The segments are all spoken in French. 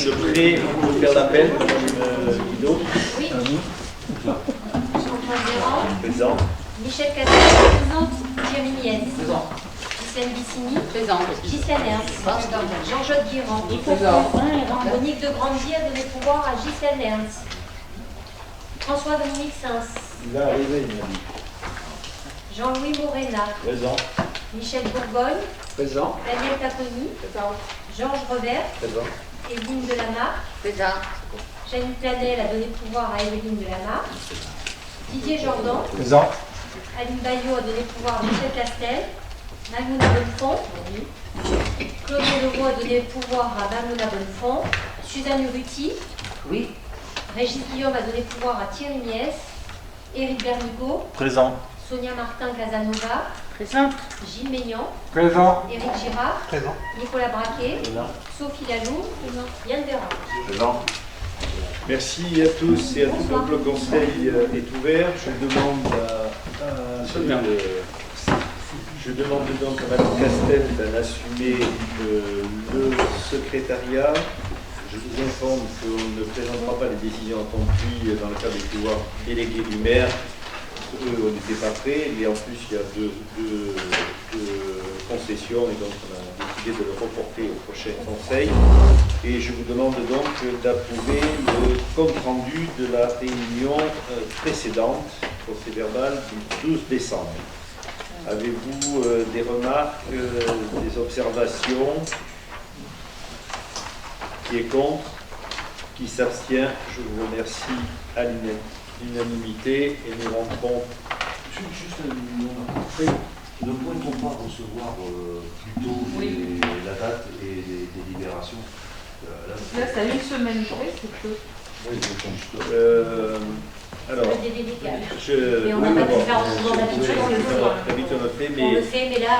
êtes prêts pour faire l'appel, Guido? Oui. Jean-Paul Véran. Présent. Michel Castel. Présente. Thierry Mies. Présent. Gisèle Bissini. Présente. Gisèle Ernst. Jean-Jacques Guirand. Présent. Monique de Grandier a donné pouvoir à Gisèle Ernst. François-Dominique Sens. Il va arriver, il m'a dit. Jean-Louis Morena. Présent. Michel Bourgogne. Présent. Daniel Caponi. Présent. Georges Robert. Présent. Evelyne Delamarre. Présent. Jeanne Planel a donné pouvoir à Evelyne Delamarre. Didier Jordan. Présent. Aline Bayot a donné pouvoir à Michel Castel. Mamouna Bonnefond. Claude Leroux a donné pouvoir à Mamouna Bonnefond. Suzanne Urruti. Oui. Régis Guillaume a donné pouvoir à Thierry Mies. Éric Bernigo. Présent. Sonia Martin Casanova. Présente. Gilles Maignan. Présent. Éric Girard. Présent. Nicolas Braquet. Présent. Sophie Lalou. Yann Véran. Présent. Merci à tous et à tout. Donc, le conseil est ouvert. Je demande donc à Mme Castel d'en assumer le secrétariat. Je vous informe qu'on ne présentera pas les décisions accomplies dans le cadre des pouvoirs délégués du maire. Eux, on n'était pas prêts, et en plus, il y a deux concessions, et donc on a décidé de le reporter au prochain conseil. Et je vous demande donc d'approuver le compte-rendu de la réunion précédente, procès-verbal du 12 décembre. Avez-vous des remarques, des observations? Qui est contre? Qui s'abstient? Je vous remercie à l'unanimité et nous rentrons. Juste ne pourrait-on pas recevoir plus tôt la date et les délibérations Là, c'est à une semaine près, c'est peu. Oui, Alors, Le délai légal. Mais on n'a pas pu faire en cours d'habitude, on le fait. d'habitude on le fait, On le mais fait, mais là,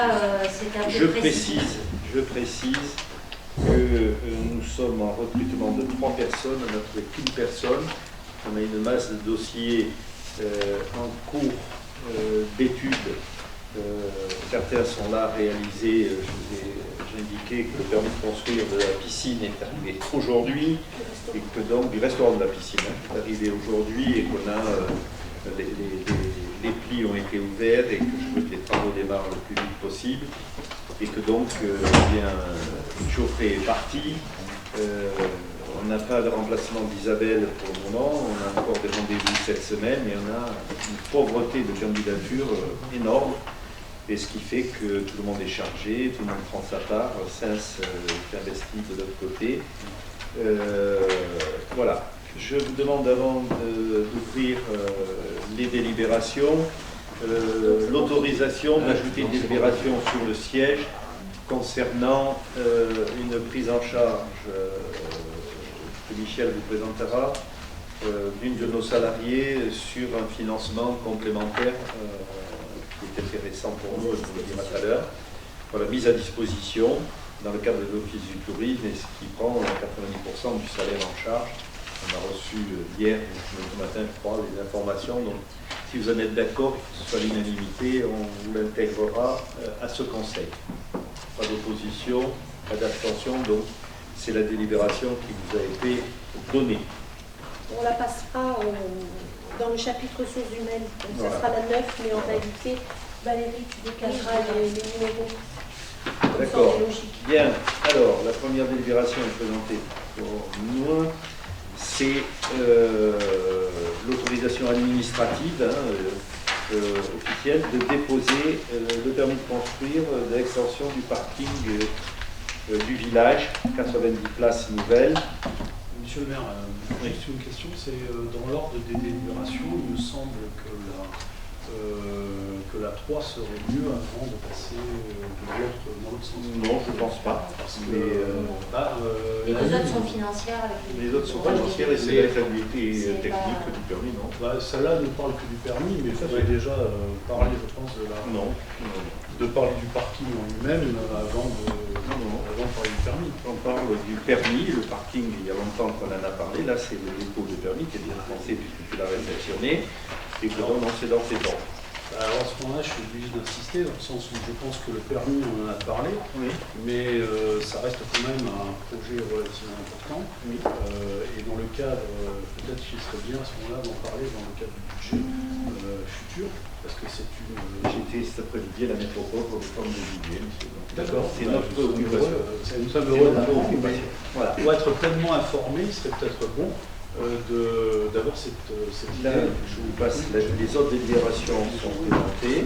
c'est un peu précis. je précise que nous sommes en recrutement de 3 personnes, on n'a trouvé qu'une personne. On a une masse de dossiers en cours d'études. Certains sont là réalisés. J'ai indiqué que le permis de construire de la piscine est arrivé aujourd'hui et que donc du restaurant de la piscine est arrivé aujourd'hui et qu'on a les plis ont été ouverts et que je veux que les travaux démarrent le plus vite possible et que donc une chaufferie est partie. On n'a pas de remplacement d'Isabelle pour le moment, on a encore des rendez-vous cette semaine et on a une pauvreté de candidatures énorme. Et ce qui fait que tout le monde est chargé, tout le monde prend sa part, Sens est investi de l'autre côté. Voilà. Je vous demande avant d'ouvrir les délibérations, l'autorisation d'ajouter une délibération sur le siège concernant une prise en charge que Michel vous présentera d'une de nos salariés sur un financement complémentaire qui est intéressant pour nous, je vous le dirai tout à l'heure, pour la mise à disposition dans le cadre de l'Office du tourisme et ce qui prend 90% du salaire en charge. On a reçu hier, ce matin, je crois, les informations. Donc, si vous en êtes d'accord, que ce soit l'unanimité, on vous l'intégrera à ce conseil. Pas d'opposition, pas d'abstention, donc c'est la délibération qui vous a été donnée. On la passera dans le chapitre ressources humaines, donc Voilà. ça sera la 9, mais en réalité, Valérie, tu décaleras les numéros. Comme ça, D'accord. c'est logique. Bien. Alors, la première délibération est présentée pour nous. C'est l'autorisation administrative officielle de déposer le permis de construire de l'extension du parking du village, 90 places nouvelles. Monsieur le maire, juste une question, c'est dans l'ordre des délibérations, il me semble que la 3 serait mieux avant de passer dans l'autre sens. Non, je ne pense pas. Parce que Mais, Les deux autres sont financières. Avec les autres sont financières et c'est la stabilité technique du permis, non? Celle-là ne parle que du permis, mais ça j'ai déjà parlé, je pense, Non. de parler du parking en lui-même avant de parler du permis. On parle du permis, le parking, il y a longtemps qu'on en a parlé. Là, c'est le dépôt de permis qui est bien pensé puisque tu l'as réceptionné. Et que donc, c'est dans ces temps. Alors à ce moment-là, je suis obligé d'insister dans le sens où je pense que le permis, on en a parlé, Oui. mais ça reste quand même un projet relativement important. Et dans le cadre, peut-être qu'il serait bien à ce moment-là d'en parler dans le cadre du budget futur, parce que c'est une... J'étais cet après-midi à la métropole pour le forme de budget, monsieur. D'accord. C'est notre préoccupation. Nous sommes heureux Voilà. Pour être pleinement informé, il serait peut-être bon d'avoir cette Là, idée. je vous passe, les autres délibérations sont présentées,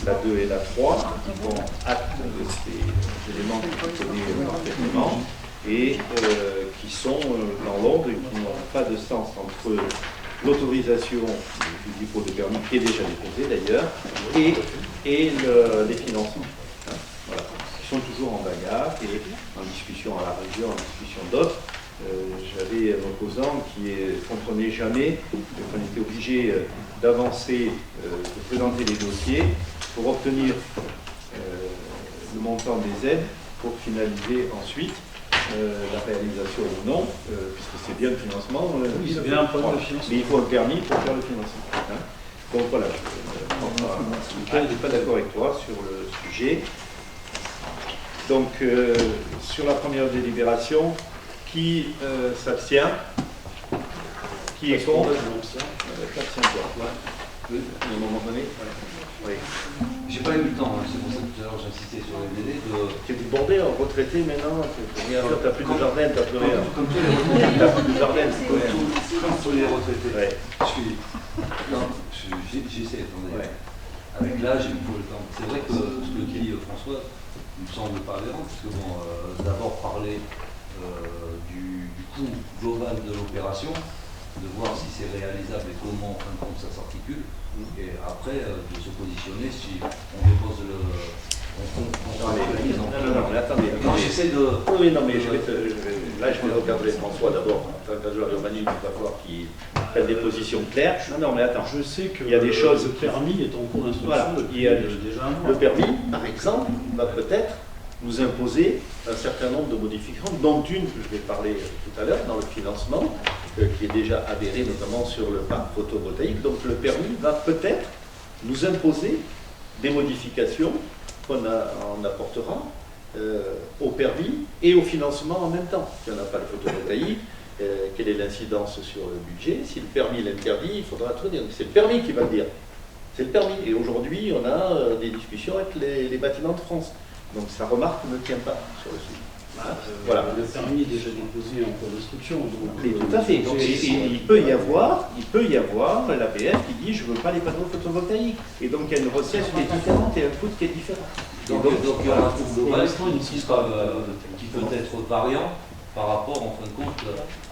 la 2 et la 3, qui font acte de ces éléments que vous connaissez parfaitement, et qui sont dans l'ordre et qui n'ont pas de sens entre l'autorisation du dépôt de permis, qui est déjà déposé d'ailleurs, et les financements. Hein, voilà. Ils sont toujours en bagarre et en discussion à la région, en discussion d'autres. J'avais un opposant qui ne comprenait jamais qu'on était obligé d'avancer, de présenter les dossiers pour obtenir le montant des aides pour finaliser ensuite la réalisation ou non, puisque c'est bien le financement. Oui, c'est bien un problème de financement. Mais il faut un permis pour faire le financement. Hein. Donc voilà, je n'étais pas d'accord avec toi sur le sujet. Donc sur la première délibération, qui s'abstient? Qui est contre? S'abstient-toi. À un moment donné. Oui. J'ai pas eu le temps, hein, c'est pour ça que tout à l'heure j'insistais sur les délais de... Tu es débordé, retraité maintenant, tu n'as plus de jardin, tu n'as plus rien. Comme tous les retraités. Tu n'as plus de jardin, c'est quoi? Comme tous les retraités. Ouais. J'essaie, attendez. Ouais. Avec l'âge, il me faut le temps. C'est vrai que ce que dit François me semble pas aberrant, parce que bon, d'abord parler du coût global de l'opération, de voir si c'est réalisable et comment en fin de compte ça s'articule, et après de se positionner si on dépose le... Non, mais attendez. Non, j'essaie de... Oui, non, mais là, je vais recadrer François d'abord. En tant qu'adjoint urbaniste, il va falloir qu'il prenne des positions claires. Non, mais attends. Je sais que il y a des choses. le permis est en cours d'instruction Voilà. depuis déjà un mois. Le permis, par exemple, va peut-être nous imposer un certain nombre de modifications, dont une que je vais parler tout à l'heure dans le financement, qui est déjà avérée notamment sur le parc photovoltaïque. Donc le permis va peut-être nous imposer des modifications qu'on en apportera au permis et au financement en même temps. Si on n'a pas le photovoltaïque, quelle est l'incidence sur le budget? Si le permis l'interdit, il faudra tout dire. C'est le permis qui va le dire. C'est le permis. Et aujourd'hui, on a des discussions avec les bâtiments de France. Donc sa remarque ne tient pas sur le sujet. Voilà. Le permis est déjà déposé en cours d'instruction. Mais tout à fait. Donc, il peut y avoir l'APF qui dit je ne veux pas les panneaux photovoltaïques. Et donc il y a une recette qui est différente et un coût qui est différent. Donc il y aura un coût global qui peut être variant par rapport en fin de compte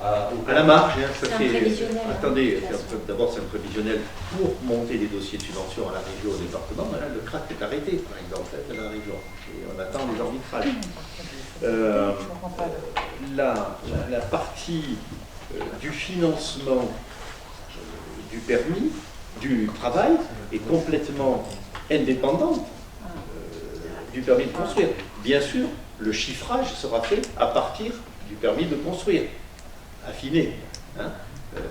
à la marge. Hein, ça C'est un fait, prévisionnel. attendez, d'abord c'est un prévisionnel pour monter les dossiers de subvention à la région, au département. Mais là, le CRAC est arrêté, par exemple, à la région. Et on attend les arbitrages. La partie du financement du permis, du travail, est complètement indépendante du permis de construire. Bien sûr, le chiffrage sera fait à partir du permis de construire, affiné. Hein.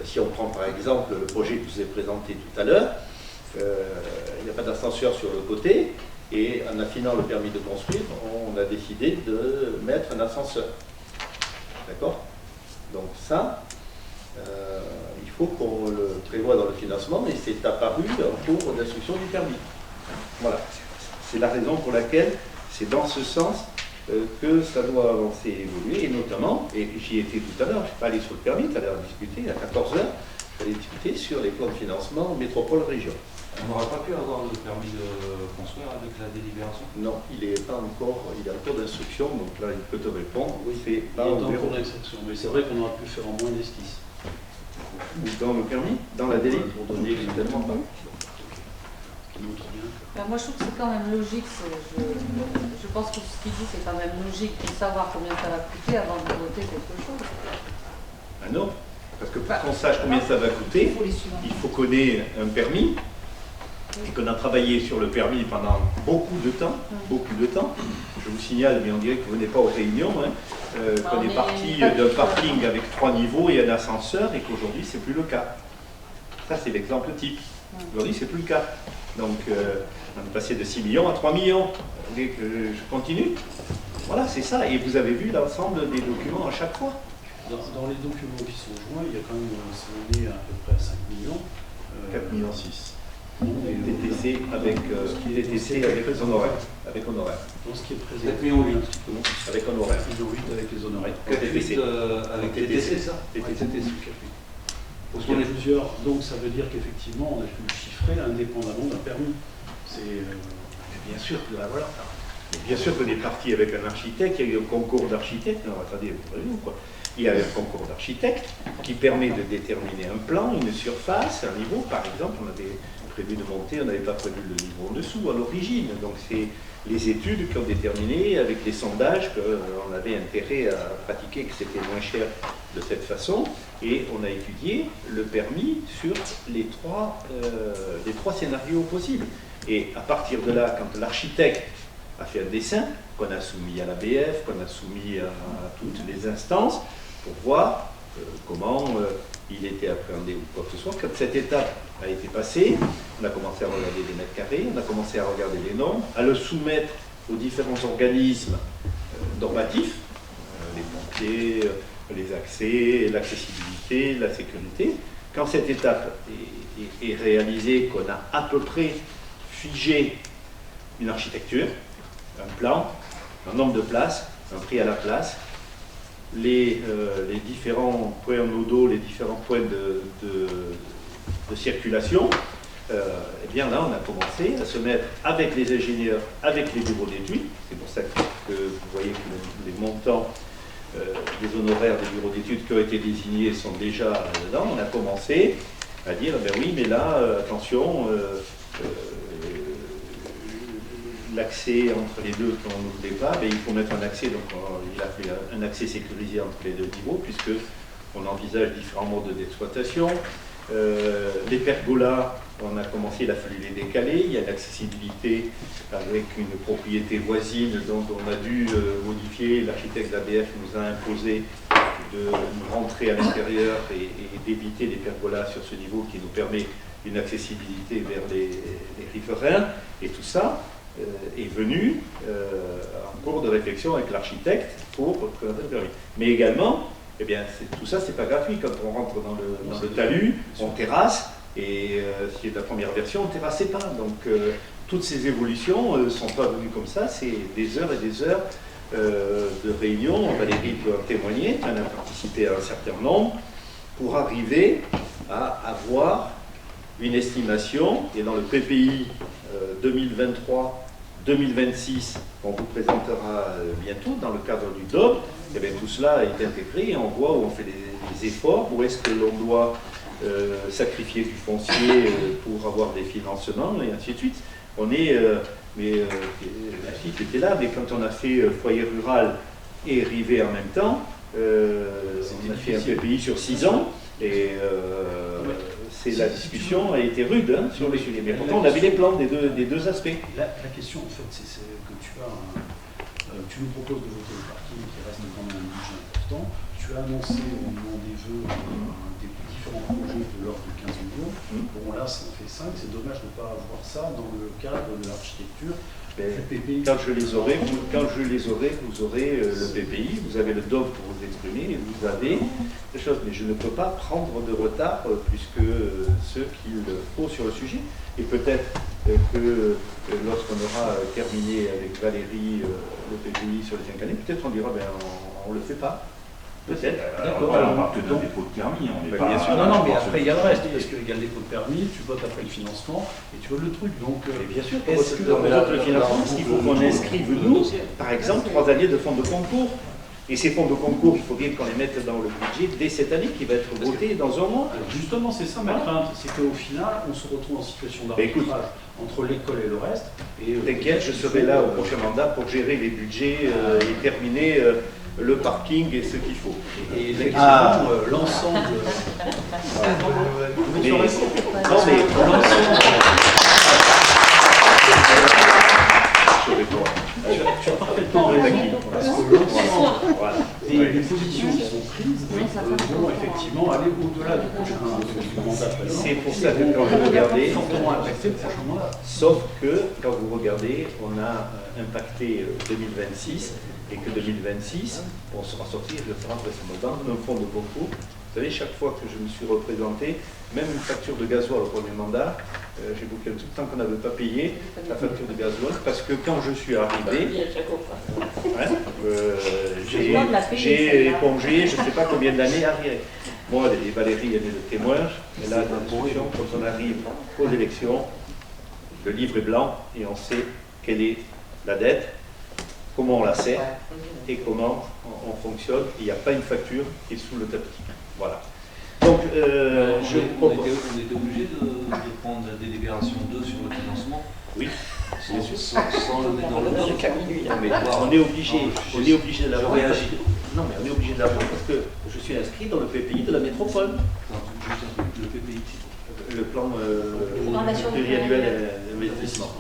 Si on prend par exemple le projet que je vous ai présenté tout à l'heure, il n'y a pas d'ascenseur sur le côté, et en affinant le permis de construire, on a décidé de mettre un ascenseur. D'accord? Donc ça, il faut qu'on le prévoie dans le financement, et c'est apparu en cours d'instruction du permis. Voilà. C'est la raison pour laquelle c'est dans ce sens que ça doit avancer et évoluer, et notamment, et j'y étais tout à l'heure, je ne suis pas allé sur le permis, tout à l'heure discuter, à 14h, j'allais discuter sur les plans de financement métropole-région. On n'aurait pas pu avoir le permis de construire avec la délibération? Non, il est pas encore, il est en cours d'instruction, donc là il peut te répondre, oui, c'est Il pas est au en bureau. cours d'instruction, mais c'est vrai qu'on aurait pu faire en moins d'esquisse. Ou dans le permis, dans la délai, pour donner tellement pas. Moi, je trouve que c'est quand même logique. Je pense que ce qu'il dit, c'est quand même logique de savoir combien ça va coûter avant de voter quelque chose. Ah non, parce que pour qu'on sache combien ça va coûter, il faut qu'on ait un permis, et qu'on a travaillé sur le permis pendant beaucoup de temps. Je vous signale, mais on dirait que vous n'êtes pas aux réunions, hein, qu'on est parti d'un parking avec 3 niveaux et un ascenseur, et qu'aujourd'hui c'est plus le cas. Ça c'est l'exemple type. Aujourd'hui c'est plus le cas. Donc on est passé de 6 millions à 3 millions. Vous voulez que je continue? Voilà, c'est ça. Et vous avez vu l'ensemble des documents à chaque fois. Dans les documents qui sont joints, il y a quand même, c'est à peu près à 5 millions. 4 millions 6. TTC avec honoraires. Avec honoraires. Dans ce qui est présenté, 4 millions 8. Avec honoraires. 4 millions 8 avec les honoraires. TTC. Avec TTC, ça TTC. Parce qu'on est plusieurs, donc ça veut dire qu'effectivement, on a pu le chiffrer indépendamment d'un permis. Bien sûr que voilà. Bien sûr qu'on est parti avec un architecte, il y a eu un concours d'architectes. Non, attendez, quoi. Il y a eu un concours d'architectes qui permet de déterminer un plan, une surface, un niveau. Par exemple, on avait prévu de monter, on n'avait pas prévu le niveau en dessous à l'origine. Donc c'est les études qui ont déterminé avec les sondages qu'on avait intérêt à pratiquer, que c'était moins cher de cette façon. Et on a étudié le permis sur les trois scénarios possibles. Et à partir de là, quand l'architecte a fait un dessin, qu'on a soumis à l'ABF, qu'on a soumis à toutes les instances, pour voir comment il était appréhendé ou quoi que ce soit. Quand cette étape a été passée, on a commencé à regarder les mètres carrés, on a commencé à regarder les normes, à le soumettre aux différents organismes normatifs, les pompiers, les accès, l'accessibilité, la sécurité. Quand cette étape est réalisée, qu'on a à peu près figé une architecture, un plan, un nombre de places, un prix à la place, les différents points nodaux, les différents points de circulation, eh bien là on a commencé à se mettre avec les ingénieurs, avec les bureaux d'études. C'est pour ça que vous voyez que les montants des honoraires des bureaux d'études qui ont été désignés sont déjà dedans. On a commencé à dire, ben oui, mais là, attention, l'accès entre les deux qu'on n'oublie pas, ben, il faut mettre un accès, donc il a fait un accès sécurisé entre les deux niveaux, puisque on envisage différents modes d'exploitation. Les pergolas, on a commencé, il a fallu les décaler, il y a l'accessibilité avec une propriété voisine dont on a dû modifier, l'architecte d'ABF nous a imposé de rentrer à l'intérieur et d'éviter les pergolas sur ce niveau qui nous permet une accessibilité vers les riverains, et tout ça est venu en cours de réflexion avec l'architecte pour connaître le permis. Mais également, eh bien, tout ça, c'est pas gratuit. Quand on rentre dans le talus, on terrasse, et ce qui est la première version, on ne terrassait pas. Donc, toutes ces évolutions ne sont pas venues comme ça, c'est des heures et des heures de réunions. Valérie peut en témoigner, elle a participé à un certain nombre, pour arriver à avoir une estimation, et dans le PPI 2023-2026, qu'on vous présentera bientôt dans le cadre du DOB, eh bien, tout cela est intégré et on voit où on fait des efforts, où est-ce que l'on doit sacrifier du foncier pour avoir des financements, et ainsi de suite. On est, la fille qui était là, mais quand on a fait foyer rural et rivet en même temps, on a fait un PPI sur 6 ans, et la discussion a été rude hein, sur les sujets. Mais pourtant, on avait les plans des deux aspects. La question, en fait, c'est que tu nous proposes de voter le parking qui reste quand même un budget important. Tu as annoncé au moment des vœux des différents projets de l'ordre de 15 millions. Bon, là, ça en fait 5. C'est dommage de ne pas avoir ça dans le cadre de l'architecture. Quand je les aurai, vous aurez le PPI, vous avez le DOB pour vous exprimer, et vous avez des choses. Mais je ne peux pas prendre de retard plus que ce qu'il faut sur le sujet. Et peut-être que lorsqu'on aura terminé avec Valérie le PPI sur les 5 années, peut-être on dira, ben, on ne le fait pas. Peut-être. On parle que d'un dépôt de permis, on n'est pas... Bien sûr, non, mais après il y a le reste, parce qu'il y a le dépôt de permis, tu votes après le financement, et tu votes le truc, donc... bien sûr, est-ce que on vote le financement, parce qu'il faut qu'on inscrive, nous, par exemple, 3 années de fonds de concours. Et ces fonds de concours, il faut bien qu'on les mette dans le budget dès cette année, qui va être voté dans un mois. Alors justement, c'est ça ma crainte, c'est qu'au final, on se retrouve en situation d'arbitrage entre l'école et le reste. T'inquiète, je serai là au prochain mandat pour gérer les budgets et terminer le parking et ce qu'il faut. Et effectivement, l'ensemble... Mais, non, mais l'ensemble... Tu as parfaitement raison, parce que l'ensemble des positions qui sont prises vont effectivement aller au-delà du prochain mandat. C'est pour ça que quand vous regardez, fortement impacté le prochain mandat. Sauf que quand vous regardez, on a impacté 2026 et que 2026, on sera sorti vraisemblablement d'un fonds de concours. Vous savez, chaque fois que je me suis représenté, même une facture de gasoil au premier mandat, j'ai bouclé tout le temps qu'on n'avait pas payé la facture de gasoil, parce que quand je suis arrivé, j'ai épongé je ne sais pas combien d'années arrière. Moi, Valérie, elle est le témoin, elle a l'instruction, quand on arrive aux élections, le livre est blanc et on sait quelle est la dette, comment on la sert et comment on fonctionne. Il n'y a pas une facture qui est sous le tapis. Voilà. Donc, on était obligé de prendre la délibération 2 sur le financement. Oui, sans le mettre dans le note. on est obligé de l'avoir. Je réagis. Non, mais on est obligé de l'avoir parce que je suis inscrit dans le PPI de la métropole. Juste un truc, le PPI. Le plan Programmation pluriannuel d'investissement.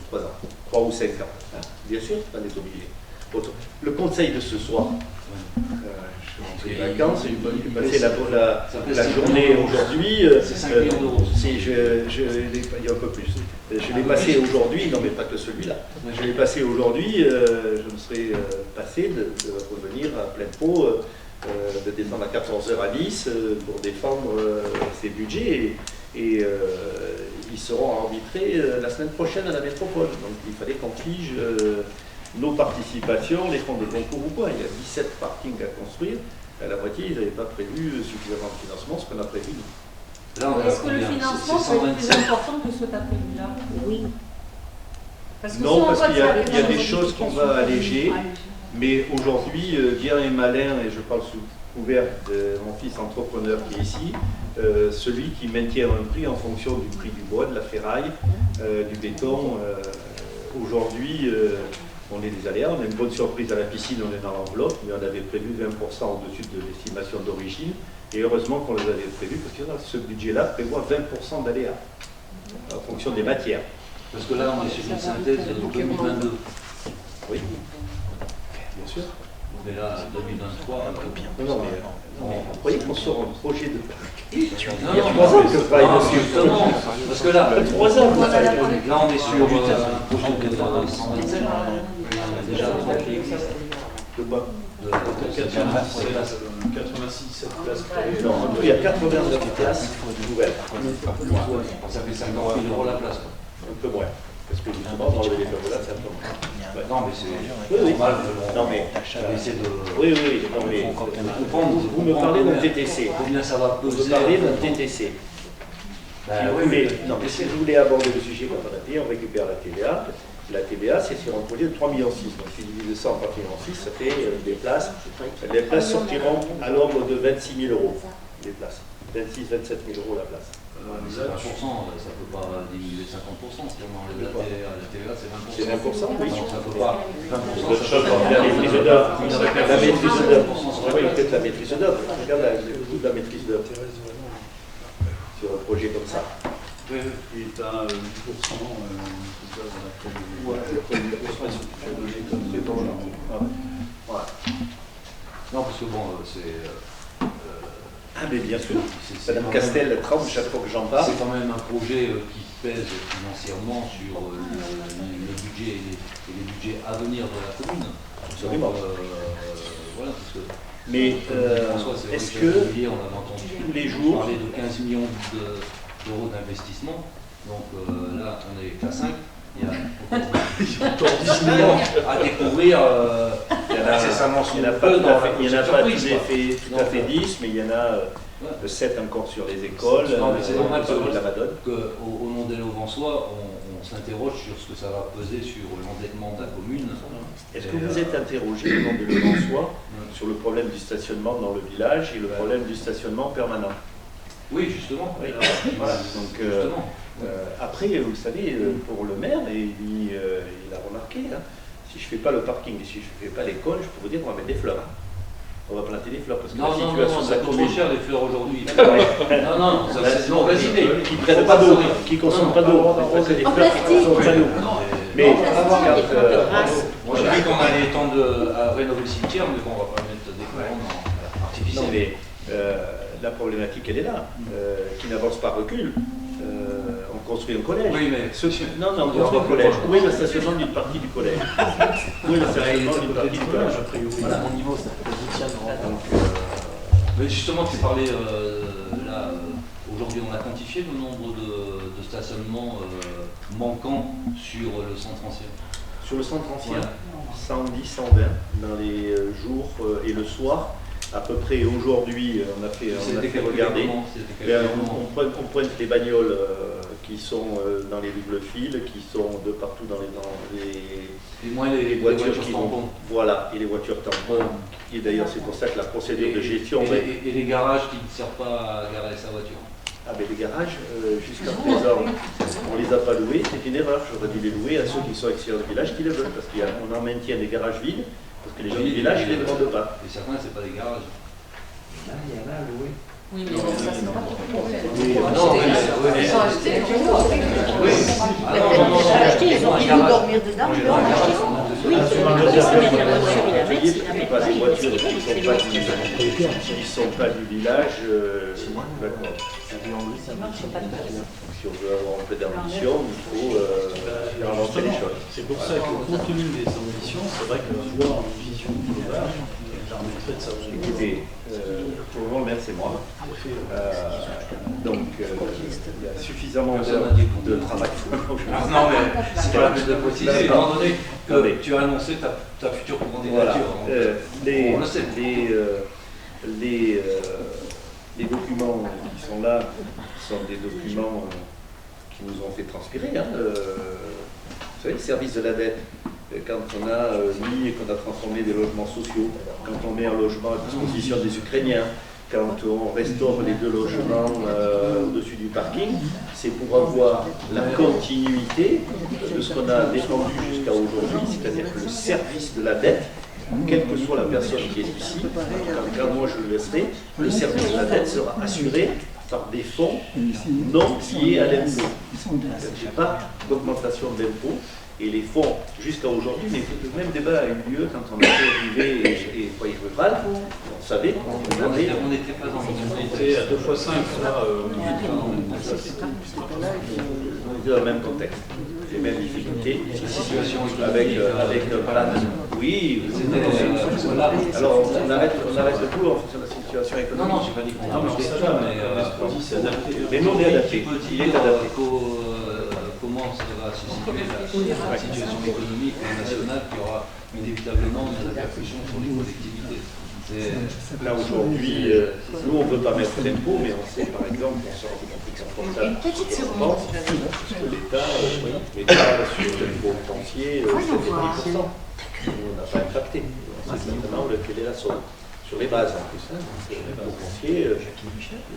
3 ans, 3 ou 5 ans. Hein. Bien sûr, on est obligé. Le conseil de ce soir, je suis en vacances, j'ai passé la journée aujourd'hui. C'est 5 millions d'euros. Il y a un peu plus. Je l'ai passé aujourd'hui, non mais pas que celui-là. Je l'ai passé aujourd'hui, je me serais passé de revenir à plein pot, de descendre à 14h à Nice pour défendre ces budgets. Et ils seront arbitrés la semaine prochaine à la métropole. Donc il fallait qu'on fige nos participations, les fonds de concours ou quoi. Il y a 17 parkings à construire. À la moitié, ils n'avaient pas prévu suffisamment de financement, ce qu'on a prévu nous. Là, Est-ce que le financement peut être plus important que ce que tu as prévu là? Oui. Parce que Non, si on parce voit qu'il y que a, ça il y a répond des aux choses qu'on modifications, va alléger, mais aujourd'hui, bien et malin, et je parle sous couvert de mon fils entrepreneur qui est ici, celui qui maintient un prix en fonction du prix du bois, de la ferraille, du béton. Aujourd'hui, on est des aléas, on a une bonne surprise à la piscine, on est dans l'enveloppe, mais on avait prévu 20% au-dessus de l'estimation d'origine, et heureusement qu'on les avait prévus, parce que ce budget-là prévoit 20% d'aléas, en fonction des matières. Parce que là, on est sur une synthèse de 2022. Oui, bien sûr. Mais là, 2023, Non, mais vous croyez qu'on sort un projet de il y a 3 ans que je travaille dessus. Justement, parce que là, 3 ans, là, on est sur un projet de 127. On a déjà 3 qui existent. de quoi De 86 places créées. Non, il y a 89 places nouvelles. Ça fait 50 000 euros la place. Un peu moins. Parce que justement, dans le là, c'est un peu moins. Ouais. Non, mais c'est Oui. normal. Non, mais essayer de oui, non, mais comprendre. vous me parlez d'un TTC. Combien ça va Vous peser? me parlez d'un TTC. Oui, mais Non, mais si vous voulez aborder le sujet quand on a payé, on récupère la TVA. La TVA, c'est sur un projet de 3,6 millions. Donc, si vous divisez ça en 3,6 millions, ça fait des places. Les places sortiront à l'ordre de 26 000 euros. Les places. 26 000 à 27 000 euros la place. c'est 20%, ça ne peut pas diminuer 50%. Si on enlève la TVA, c'est 20%. C'est 20%, oui. Donc ça ne peut pas. 20%, La maîtrise d'œuvre. La maîtrise d'œuvre. Oui, peut-être la maîtrise d'œuvre. Regarde le coût de la maîtrise d'œuvre sur un projet comme ça. Et tu as 8%, Voilà. Non, parce que bon, c'est. Ah, mais bien sûr. Madame Castel tremble chaque fois que j'en parle. C'est quand même un projet qui pèse financièrement sur le budget et les budgets à venir de la commune. Absolument. Donc, voilà, parce que. Mais François, c'est vrai est-ce que que on avait entendu tous les jours, parler de 15 millions d'euros d'investissement. Donc là, on est qu'à 5. Il y a encore 10 millions à découvrir. il n'y en a pas tout à fait 10, mais il y en a 7 encore sur les écoles, Non, mais c'est normal de la Madone. qu'au nom des Lauvançois, on s'interroge sur ce que ça va peser sur l'endettement de la commune. Est-ce que vous êtes interrogé au nom de Lauvançois sur le problème du stationnement dans le village et le problème du stationnement permanent? Oui, justement. Oui. Voilà. Donc, Justement. après, vous le savez, pour le maire, il a remarqué, hein, si je ne fais pas le parking et si je ne fais pas l'école, je peux vous dire qu'on va mettre des fleurs. Hein. On va planter des fleurs parce que Non, la non, situation non, de ça la coûte commune. trop cher les fleurs aujourd'hui. Ouais. Non, ça c'est une mauvaise idée. Qui ne prennent pas d'eau, qui ne consomment pas d'eau. C'est des En fleurs qui ne plastique. consomment pas d'eau. Mais En plastique, Moi j'ai vu qu'on allait tendre à rénover le cimetière, mais bon, on va pas mettre des couronnes artificielles. non, mais la problématique, elle est là. Qui n'avance pas recule. On construit un collège. Oui, mais Non, on construit un collège. Où est le stationnement d'une partie du collège? Où est le stationnement d'une partie du collège? voilà, mon niveau, ça. Mais justement, tu parlais là, aujourd'hui, on a quantifié le nombre de stationnements manquants sur le centre ancien. Sur le centre ancien, Ouais. 110, 120 dans les jours et le soir. À peu près aujourd'hui, on a fait regarder. On pointe les bagnoles qui sont dans les doubles fils, qui sont de partout dans Et moins les voitures qui tampons. vont. Voilà, et les voitures tampons. Et d'ailleurs, c'est pour ça que la procédure de gestion. Et les garages qui ne servent pas à garer sa voiture. Ah ben les garages, jusqu'à présent, on les a pas loués, c'est une erreur. J'aurais dû les louer à ceux qui sont extérieurs du village qui les veulent, parce qu'on en maintient des garages vides, parce que les gens du village ne les demandent pas. Et certains, c'est pas des garages. Là, il y en a à louer. Oui, mais ça, c'est pas tout trouvé. Ils sont achetés, Oui. Ah non, non, non, Ils ont dû dormir dedans, ils l'ont acheté. Oui, Pas des voitures qui ne sont pas du village. D'accord. Si on veut avoir un peu d'ambition, il faut faire avancer les choses. C'est pour ça que, compte tenu des ambitions, c'est vrai qu'avoir une vision globale permettrait de savoir. Écoutez, pour le moment, c'est moi. Donc, il y a suffisamment de travail. Non, mais c'est pas la peine de préciser, étant donné que tu as annoncé ta future Voilà. candidature. Les On le sait. les documents qui sont là sont des documents qui nous ont fait transpirer. Vous savez, le service de la dette, quand on a mis et qu'on a transformé des logements sociaux, quand on met un logement à disposition des Ukrainiens, quand on restaure les 2 logements au-dessus du parking, c'est pour avoir la continuité de ce qu'on a défendu jusqu'à aujourd'hui, c'est-à-dire que le service de la dette, quelle que soit la personne qui est ici, quand moi je le laisserai, le service de la dette sera assuré par des fonds non liés à l'impôt. Je n'ai pas d'augmentation d'impôt. Et les fonds, jusqu'à aujourd'hui, mais le même débat a eu lieu quand on était arrivé et foyer rural. On savait qu'on avait. On était pas dans On était à 2 fois 5, là, On était dans le même contexte, les mêmes difficultés, avec un plan. Oui, alors on arrête tout en fonction de la situation économique. Non, j'ai pas dit qu'on Non, mais on avait s'adapte, mais c'est adapté. Mais nous on est adapté, il est adapté. Comment ça va se situer la situation économique nationale qui aura inévitablement des répercussions sur les collectivités. Là aujourd'hui, nous on ne veut pas mettre d'impôts, mais on sait par exemple qu'on sort de conflit Une petite seconde. parce que l'État sur l'impôt foncier, c'est 10%. Nous on n'a pas impacté. On sait maintenant quelle est la somme. Sur les bases en plus. L'impôt foncier,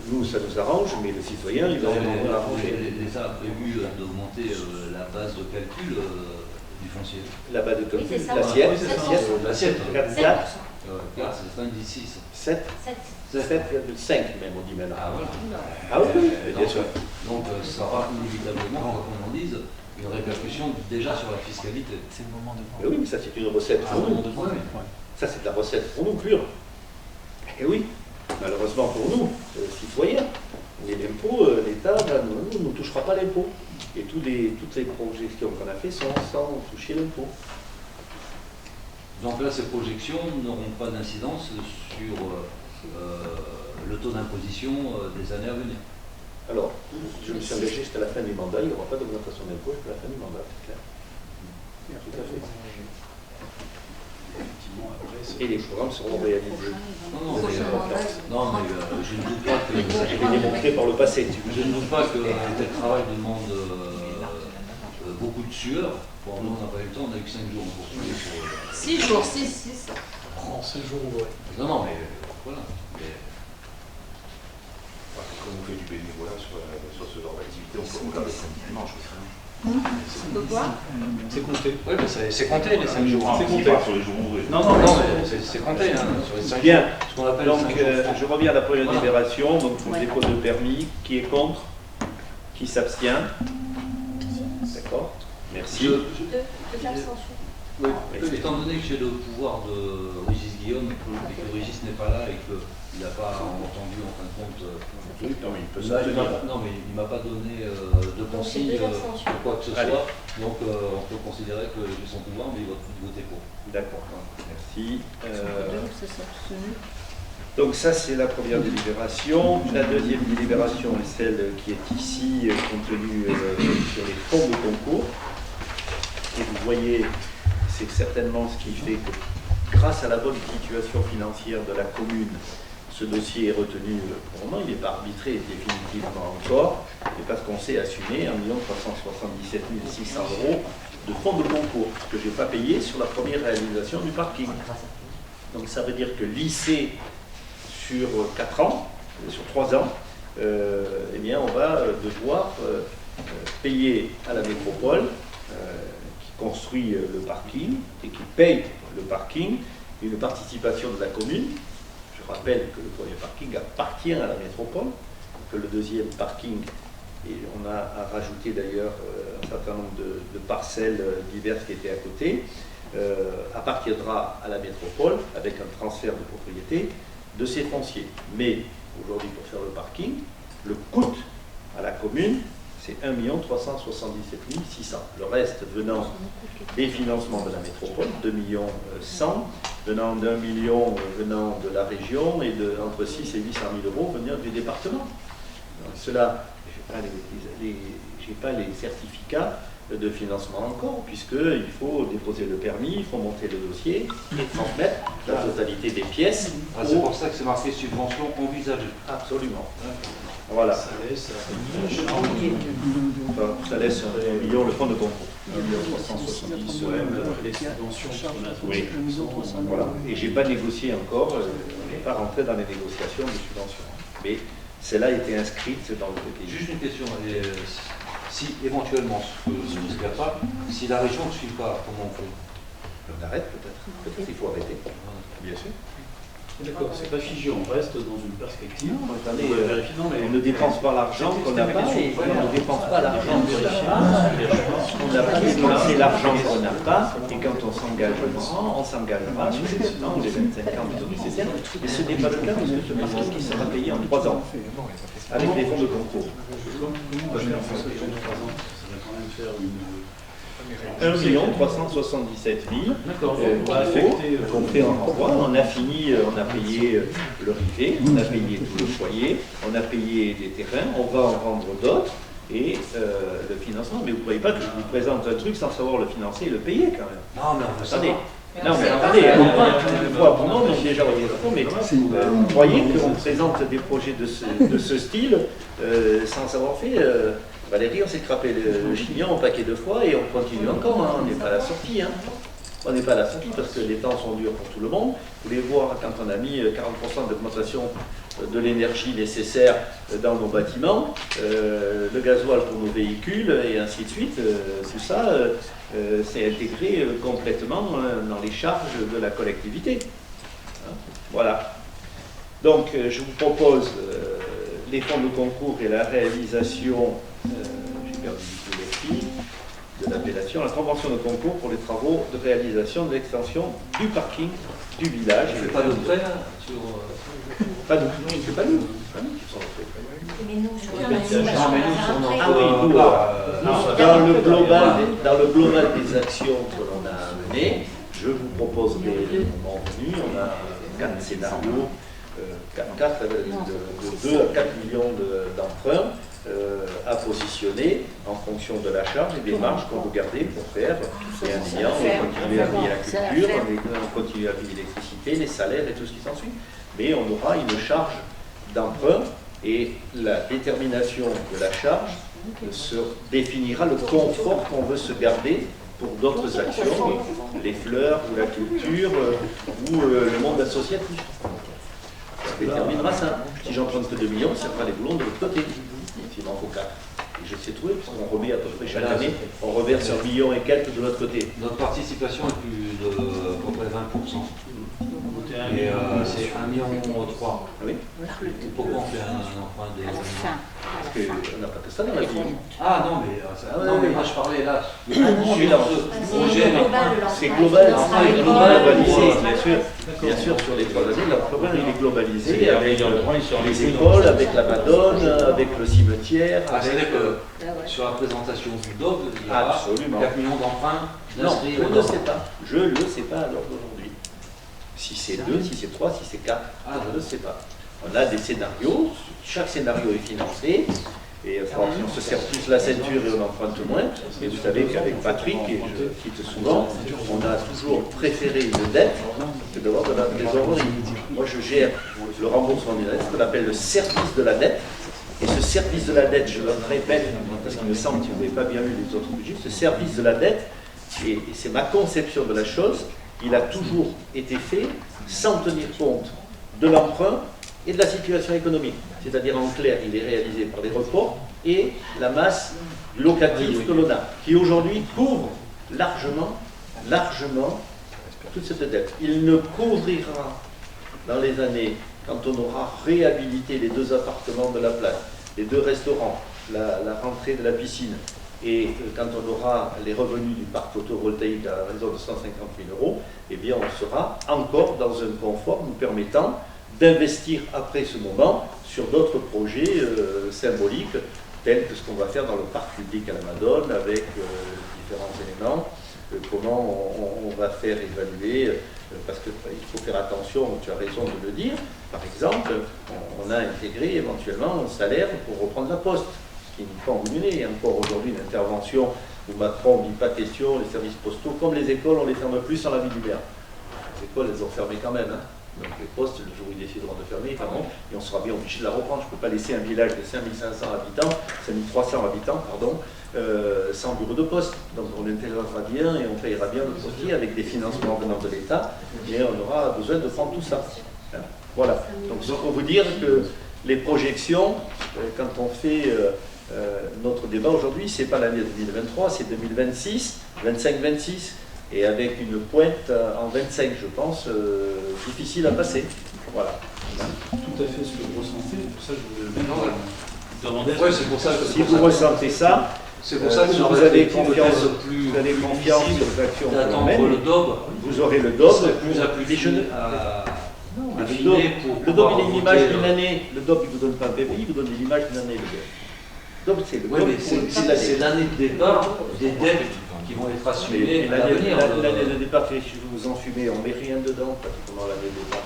nous ça nous arrange, mais le citoyen il va arranger. L'État a prévu d'augmenter la base de calcul du foncier. La base de calcul, Oui, c'est ça. l'assiette, Oui, c'est ça. L'assiette. 4, c'est 5,6. 7, 7,5 même on dit maintenant. Ah voilà. Ah oui, bien Donc, sûr. donc ça aura inévitablement, quoi qu'on en dise, une répercussion déjà sur la fiscalité. C'est le moment de Mais oui, mais ça c'est une recette pour nous. Ça c'est de la recette pour nous pure. Et oui, malheureusement pour nous, citoyens. Mais l'impôt, l'État ne touchera pas l'impôt. Et toutes les projections qu'on a fait sont sans toucher l'impôt. Donc là, ces projections n'auront pas d'incidence sur le taux d'imposition des années à venir. Alors, je me suis engagé jusqu'à la fin du mandat, il n'y aura pas d'augmentation d'impôt jusqu'à la fin du mandat, c'est clair. Tout à fait. Et les programmes seront réalisés. Non, mais je ne doute pas que Ça a été démontré par le passé. je ne doute pas que un tel travail demande beaucoup de sueur. Bon, nous, on n'a pas eu le temps, on a eu que 5 jours pour trouver sur... 6 jours, 6. En 16 jours, ouais. Non, mais voilà. Comme on fait du bénévolat sur ce genre d'activité, on peut regarder le dimanche aussi. De quoi? C'est compté. Oui, mais c'est compté les 5 jours. C'est compté sur les jours ouvrés. Non, mais c'est compté sur les 5 Bien. jours. Ce qu'on appelle Donc, 5 jours. je reviens à la première Voilà. délibération, donc pour le dépôt de permis, qui est contre, qui s'abstient. D'accord. Merci. De l'abstention. Oui. Étant donné que j'ai le pouvoir de Régis Guillaume, Guillaume, et que Régis n'est pas là et qu'il n'a pas entendu en fin de compte. Oui, non, mais il peut Là, soutenir. non, mais il ne m'a pas donné de consigne deux de abstentions. quoi que ce Allez. soit. Donc on peut considérer que j'ai son pouvoir, mais il va voter pour. D'accord, merci. C'est ça, Donc ça, c'est la première délibération. La deuxième délibération est celle qui est ici contenue sur les fonds de concours. Et vous voyez, c'est certainement ce qui fait que, grâce à la bonne situation financière de la commune, ce dossier est retenu pour le moment. Il n'est pas arbitré définitivement encore, mais parce qu'on s'est assumé 1 377 600 € de fonds de concours que je n'ai pas payé sur la première réalisation du parking. Donc ça veut dire que lycée sur 4 ans, sur 3 ans, eh bien on va devoir payer à la métropole qui construit le parking et qui paye le parking une participation de la commune. Je rappelle que le premier parking appartient à la métropole, que le deuxième parking, et on a rajouté d'ailleurs un certain nombre de parcelles diverses qui étaient à côté, appartiendra à la métropole avec un transfert de propriété de ses fonciers. Mais aujourd'hui, pour faire le parking, le coût à la commune, c'est 1 377 600. Le reste venant des financements de la métropole, 2 100 000, venant d'1 million venant de la région et de entre 6 et 800 000 € venant du département. Donc cela, je n'ai pas les certificats de financement encore, puisqu'il faut déposer le permis, il faut monter le dossier et transmettre la totalité des pièces. Ah, c'est pour ça que c'est marqué subvention envisagée. Absolument. Voilà. Ça laisse Enfin, ça laisse 1 million le fonds de concours. 1 370 les subventions qu'on a Oui. Voilà. Et je n'ai pas négocié encore, je n'ai pas rentré dans les négociations de subvention. Mais celle-là a été inscrite dans le PPI. Juste une question. Si éventuellement, ce que je n'espère pas, si la région ne suit pas, comment on fait? On arrête peut-être. Peut-être qu'il faut arrêter. Bien sûr. D'accord, c'est pas figé, on reste dans une perspective. Non, attendez, On va vérifier. Non, mais on ne dépense pas l'argent qu'on n'a pas et on ne dépense pas l'argent qu'on n'a pas. On n'a pas dépensé l'argent qu'on n'a pas et quand on s'engagera, on s'engagera sur les 10 ans ou les 25 ans qui sont nécessaires. Et ce n'est pas le cas parce que ce parking qui sera payé en 3 ans avec des fonds de concours. Comment on va faire en fait que dans 3 ans, ça va quand même faire une... 1 377 000 D'accord, on va affecter... qu'on fait en renvoi. On a fini, on a payé le rivet, on a payé tout le foyer, on a payé les terrains, on va en vendre d'autres et le financement. Mais vous ne croyez pas que je vous présente un truc sans savoir le financer et le payer quand même. Non, mais on veut Attendez. savoir. Non, mais attendez, non, mais déjà, mais vous croyez qu'on présente des projets de ce style sans savoir faire Valérie, on s'est crapé le chignon un paquet de fois et on continue encore, hein. On n'est pas à la sortie. Hein. On n'est pas à la sortie parce que les temps sont durs pour tout le monde. Vous voulez voir quand on a mis 40% d'augmentation de l'énergie nécessaire dans nos bâtiments, le gasoil pour nos véhicules et ainsi de suite, tout ça, c'est intégré complètement dans les charges de la collectivité. Hein. Voilà. Donc, je vous propose les fonds de concours et la réalisation, j'ai perdu du coup les filles, de l'appellation, la convention de concours pour les travaux de réalisation de l'extension du parking du village. Je ne fais pas de prêt là, sur... Pas de prêt, c'est pas nous. Pas nous qui sommes en fait. Mais nous, je Non, reviens à mais nous, la on en Ah oui, nous, dans le global des actions que l'on a menées, je vous proposerai le moment venu, on a 4 scénarios, 2 à 4 millions d'emprunts à positionner en fonction de la charge et des marges qu'on veut garder pour faire les 1 milliard, on continue à payer la culture, on continue à payer l'électricité, les salaires et tout ce qui s'ensuit. Mais on aura une charge d'emprunt et la détermination de la charge définira le confort qu'on veut se garder pour d'autres actions, les fleurs ou la culture ou le monde associatif. Ça déterminera ça. Si j'emprunte que 2 millions, ça fera les boulons de l'autre côté. S'il m'en faut 4. Et je sais trouver, parce qu'on remet à peu près chaque année, on reverse 1 million et quelques de l'autre côté. Notre participation est plus de à peu près 20%. Donc, Et c'est 1,3 million. Oui. Pourquoi on fait un emprunt de... Parce qu'on n'a pas que ça dans la vie. Ah non, mais, non, mais moi je parlais là. Mais là, Projet, c'est global, c'est globalisé, bien sûr, sur les 3 années, l'emprunt il est globalisé avec les écoles, avec la Madone, avec le cimetière. C'est-à-dire que sur la présentation du DOB, il y aura Absolument. 4 millions d'emprunts. Non, je ne sais pas. Je ne sais pas à l'heure d'aujourd'hui. Si c'est 2, si c'est 3, si c'est 4, je ne sais pas. On a des scénarios, chaque scénario est financé, et on se serre tous la ceinture et on emprunte moins. Et vous savez qu'avec Patrick, et je cite souvent, on a toujours préféré une dette que d'avoir de la trésorerie. Moi je gère le remboursement des dettes, ce qu'on appelle le service de la dette. Et ce service de la dette, je le répète, parce qu'il me semble que vous n'avez pas bien lu les autres budgets, ce service de la dette, et c'est ma conception de la chose, il a toujours été fait sans tenir compte de l'emprunt et de la situation économique. C'est-à-dire en clair, il est réalisé par les reports et la masse locative que l'on a, qui aujourd'hui couvre largement toute cette dette. Il ne couvrira dans les années, quand on aura réhabilité les 2 appartements de la place, les 2 restaurants, la rentrée de la piscine, et quand on aura les revenus du parc photovoltaïque à raison de 150 000 €, eh bien on sera encore dans un confort nous permettant d'investir après ce moment sur d'autres projets symboliques, tels que ce qu'on va faire dans le parc public à la Madone, avec différents éléments, comment on va faire évaluer, parce qu'il faut faire attention, tu as raison de le dire, par exemple, on a intégré éventuellement un salaire pour reprendre la poste, ce qui n'est pas embouliné. Encore aujourd'hui, une intervention où Macron ne dit pas question, les services postaux, comme les écoles, on ne les ferme plus sans l'avis du maire. Les écoles, elles ont fermé quand même. Donc les postes, le jour où ils décideront de fermer, et on sera bien obligé de la reprendre. Je ne peux pas laisser un village de 5500 habitants, 5300 habitants, sans bureau de poste. Donc on intégrera bien et on payera bien le postier avec des financements venant de l'État, et on aura besoin de prendre tout ça. Voilà. Donc c'est pour vous dire que les projections, quand on fait notre débat aujourd'hui, ce n'est pas l'année 2023, c'est 2026, 25-26. Et avec une pointe en 25, je pense, difficile à passer. Voilà. Tout à fait ce que vous ressentez, pour ça je voulais même demander... Ouais, c'est pour ça que si vous ressentez ça, c'est pour ça que vous avez confiance sur l'action d'attendre le DOB. Vous aurez le DOB. Plus à plus le DOB, il est une image d'une année. Le DOB, il ne vous donne pas un PPI, il vous donne l'image d'une année. Le DOB, c'est le DOB. C'est l'année de départ des dettes qui vont être assumées à l'avenir. L'année de départ, si vous en fumez, on ne met rien dedans pratiquement l'année de départ.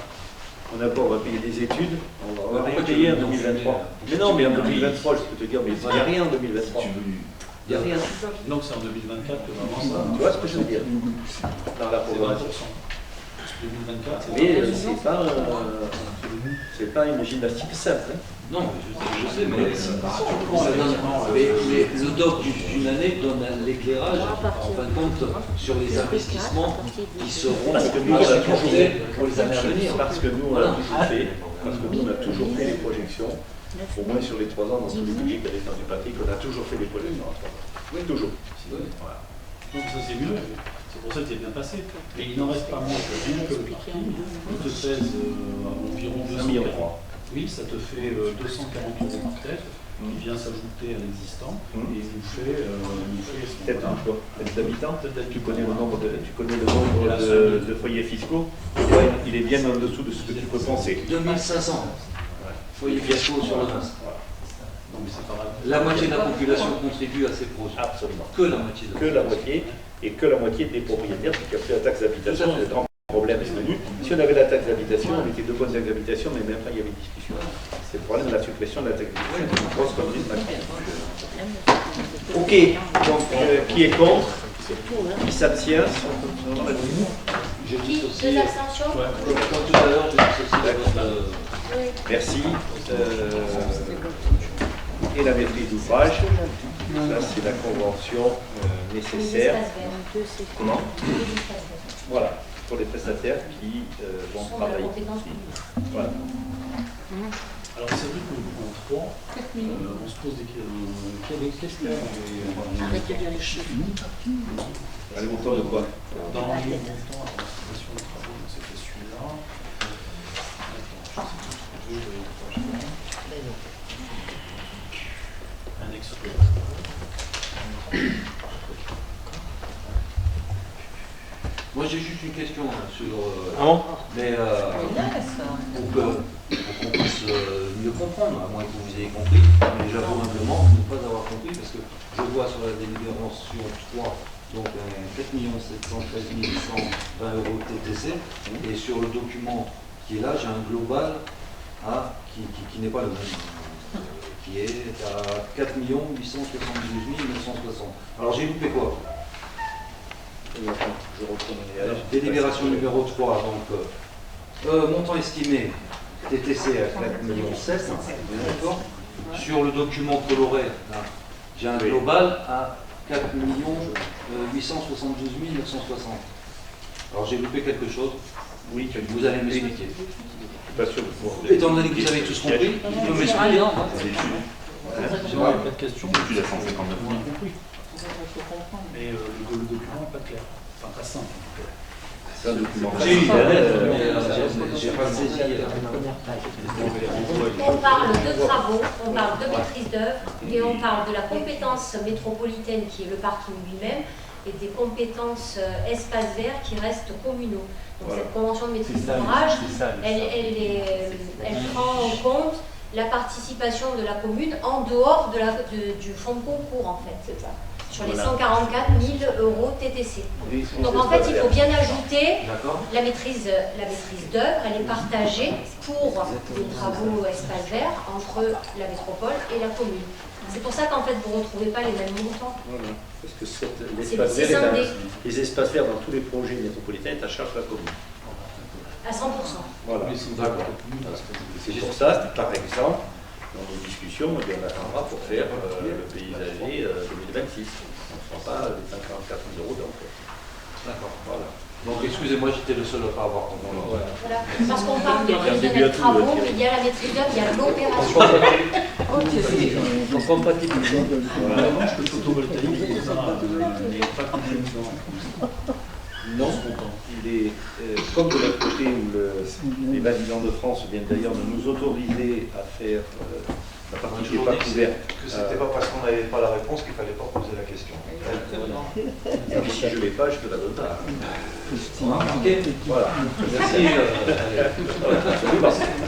On va payer des études, on va rien payer en 2023. Mais non, mais en 2023, je peux te dire, mais il n'y a rien en 2023. Il n'y a rien. Donc c'est en 2024 que vraiment ça... Tu vois ce que je veux dire? Dans la programmation. 2024, mais c'est pas une gymnastique simple. Non, je sais, mais le DOC d'une année donne l'éclairage, en fin de compte, sur les investissements qui seront apportés pour les années à venir. Parce que nous, on a toujours fait, les projections, au moins sur les 3 ans, dans tous les budgets qu'avait fait du Patrick, on a toujours fait les projections à 3 ans. Oui, toujours. Voilà. Donc ça c'est mieux. C'est pour ça que c'est bien passé. Et il n'en reste pas moins que rien que le parking, il te pèse environ 200 million. Oui, ça te fait 240 € par tête, qui vient s'ajouter à l'existant, et il nous fait peut-être d'habitants. Tu connais le nombre de foyers fiscaux. Il est bien en dessous de ce que tu peux penser. 2500 foyers fiscaux sur le Reims. Donc c'est pas grave. La moitié de la population contribue à ces projets. Absolument. Que la moitié. Et que la moitié des propriétaires, qui a plus la taxe d'habitation, c'est le grand problème. Si on avait la taxe d'habitation, on mettait 2 points de taxe d'habitation, mais même pas il y avait discussion. C'est le problème de la suppression de la taxe d'habitation. C'est une grosse connerie de Macron. Ok, donc qui est contre? Qui s'abstient? Qui? 2 abstentions? Comme tout à l'heure, je dis merci. Et la maîtrise d'ouvrage, ça c'est la convention nécessaire. Comment? Voilà, pour les prestataires qui vont travailler. Voilà. Alors c'est vrai qu'en 3, on se pose des questions. Arrête de lire les chiffres. Les montants de quoi? Dans les montants, la prestation de travaux, c'était celui-là. j'ai juste une question sur. Ah bon? Mais Inès, pour qu'on puisse mieux comprendre, à moins que vous ayez compris, mais j'avoue humblement ne pas avoir compris, parce que je vois sur la délibération 3, donc 4 713 120 € TTC, et sur le document qui est là, j'ai un global qui n'est pas le même, qui est à 4 872 960. Alors j'ai loupé quoi? Je retourne. Délibération numéro 3, donc montant estimé TTC à 4 700 000, d'accord. Sur le document coloré, là, j'ai un global à 4 872 960. Alors j'ai loupé quelque chose. Oui, Vous allez m'expliquer. je suis pas sûr de pouvoir. Étant donné que vous avez tous compris, vous pouvez m'expliquer. Pas de question. Tu l'as 159 000. compris. Mais le document n'est pas clair. Enfin, pas simple. C'est un document. Si, mais j'ai pas saisi. On parle de travaux, on parle de maîtrise d'œuvre et on parle de la compétence métropolitaine qui est le parking lui-même et des compétences espaces verts qui restent communaux. Donc Voilà. cette convention de maîtrise d'ouvrage, elle prend en compte la participation de la commune en dehors du fonds de concours en fait. Sur les 144 000 € TTC. Donc en fait, il faut bien ajouter la maîtrise d'œuvre, elle est partagée pour les travaux espaces verts entre la métropole et la commune. C'est pour ça qu'en fait, vous ne retrouvez pas les mêmes montants. Voilà. Parce que C'est scindé. les espaces verts dans tous les projets métropolitains est à charge de la commune. À 100%. Voilà. Mais c'est D'accord. C'est pour ça, par exemple, dans nos discussions, on attendra pour faire le paysager 2026. On ne fera pas les 54 000 € d'emploi. D'accord. Voilà. Donc excusez-moi, j'étais le seul à ne pas avoir compris. Voilà. Voilà. Parce qu'on parle de un début à des tout, travaux, Thierry. mais il y a la maîtrise d'œuvre, il y a l'opération. On compatible. Voilà. dommage que le photovoltaïque n'est pas compris dans Non, il est comme de l'autre côté où les validants de France viennent d'ailleurs de nous autoriser à faire la partie qui n'est pas couverte. Que c'était pas parce qu'on n'avait pas la réponse qu'il fallait pas poser la question. Et si je ne l'ai pas, je te la donne pas. Ok. Voilà. Merci.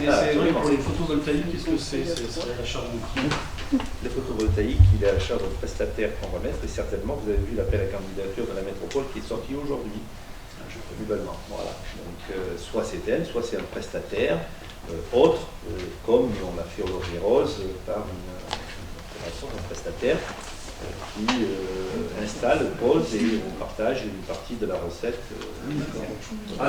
Absolument. Pour les photovoltaïques, qu'est-ce que c'est? C'est la charge de qui? Les photovoltaïques, il est à la charge de prestataire qu'on va mettre, et certainement vous avez vu l'appel à candidature de la métropole qui est sorti aujourd'hui, globalement. Voilà. Donc soit c'est elle, soit c'est un prestataire autre, comme on l'a fait au Logis-Rose par une opération d'un prestataire qui installe, pose et on partage une partie de la recette.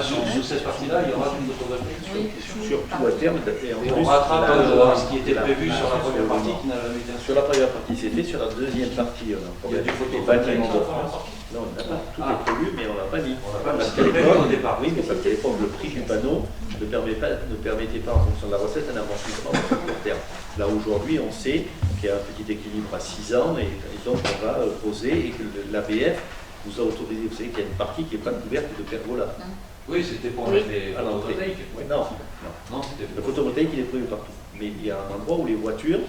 Sur cette partie-là, il y aura du photovoltaïque. Surtout à terme, et en Et plus, on rattrape ce qui était prévu sur la première partie qui n'a jamais été sur la première partie, c'était sur la deuxième partie. On a un problème des bâtiments de France. Non, on n'a pas. Tout est prévu, mais on l'a pas dit. Parce qu'à l'époque, au départ. oui, mais parce qu'à l'époque, le prix du panneau ne permettait pas, en fonction de la recette, un amortissement à court terme. Là, aujourd'hui, on sait qu'il y a un petit équilibre à 6 ans, et donc on va poser, et que l'ABF nous a autorisé, vous savez qu'il y a une partie qui n'est pas couverte de pergola. Oui, c'était pour mettre les Alors, photovoltaïques. non, Non, c'était le photovoltaïque, il est prévu partout. Mais il y a un endroit où les voitures,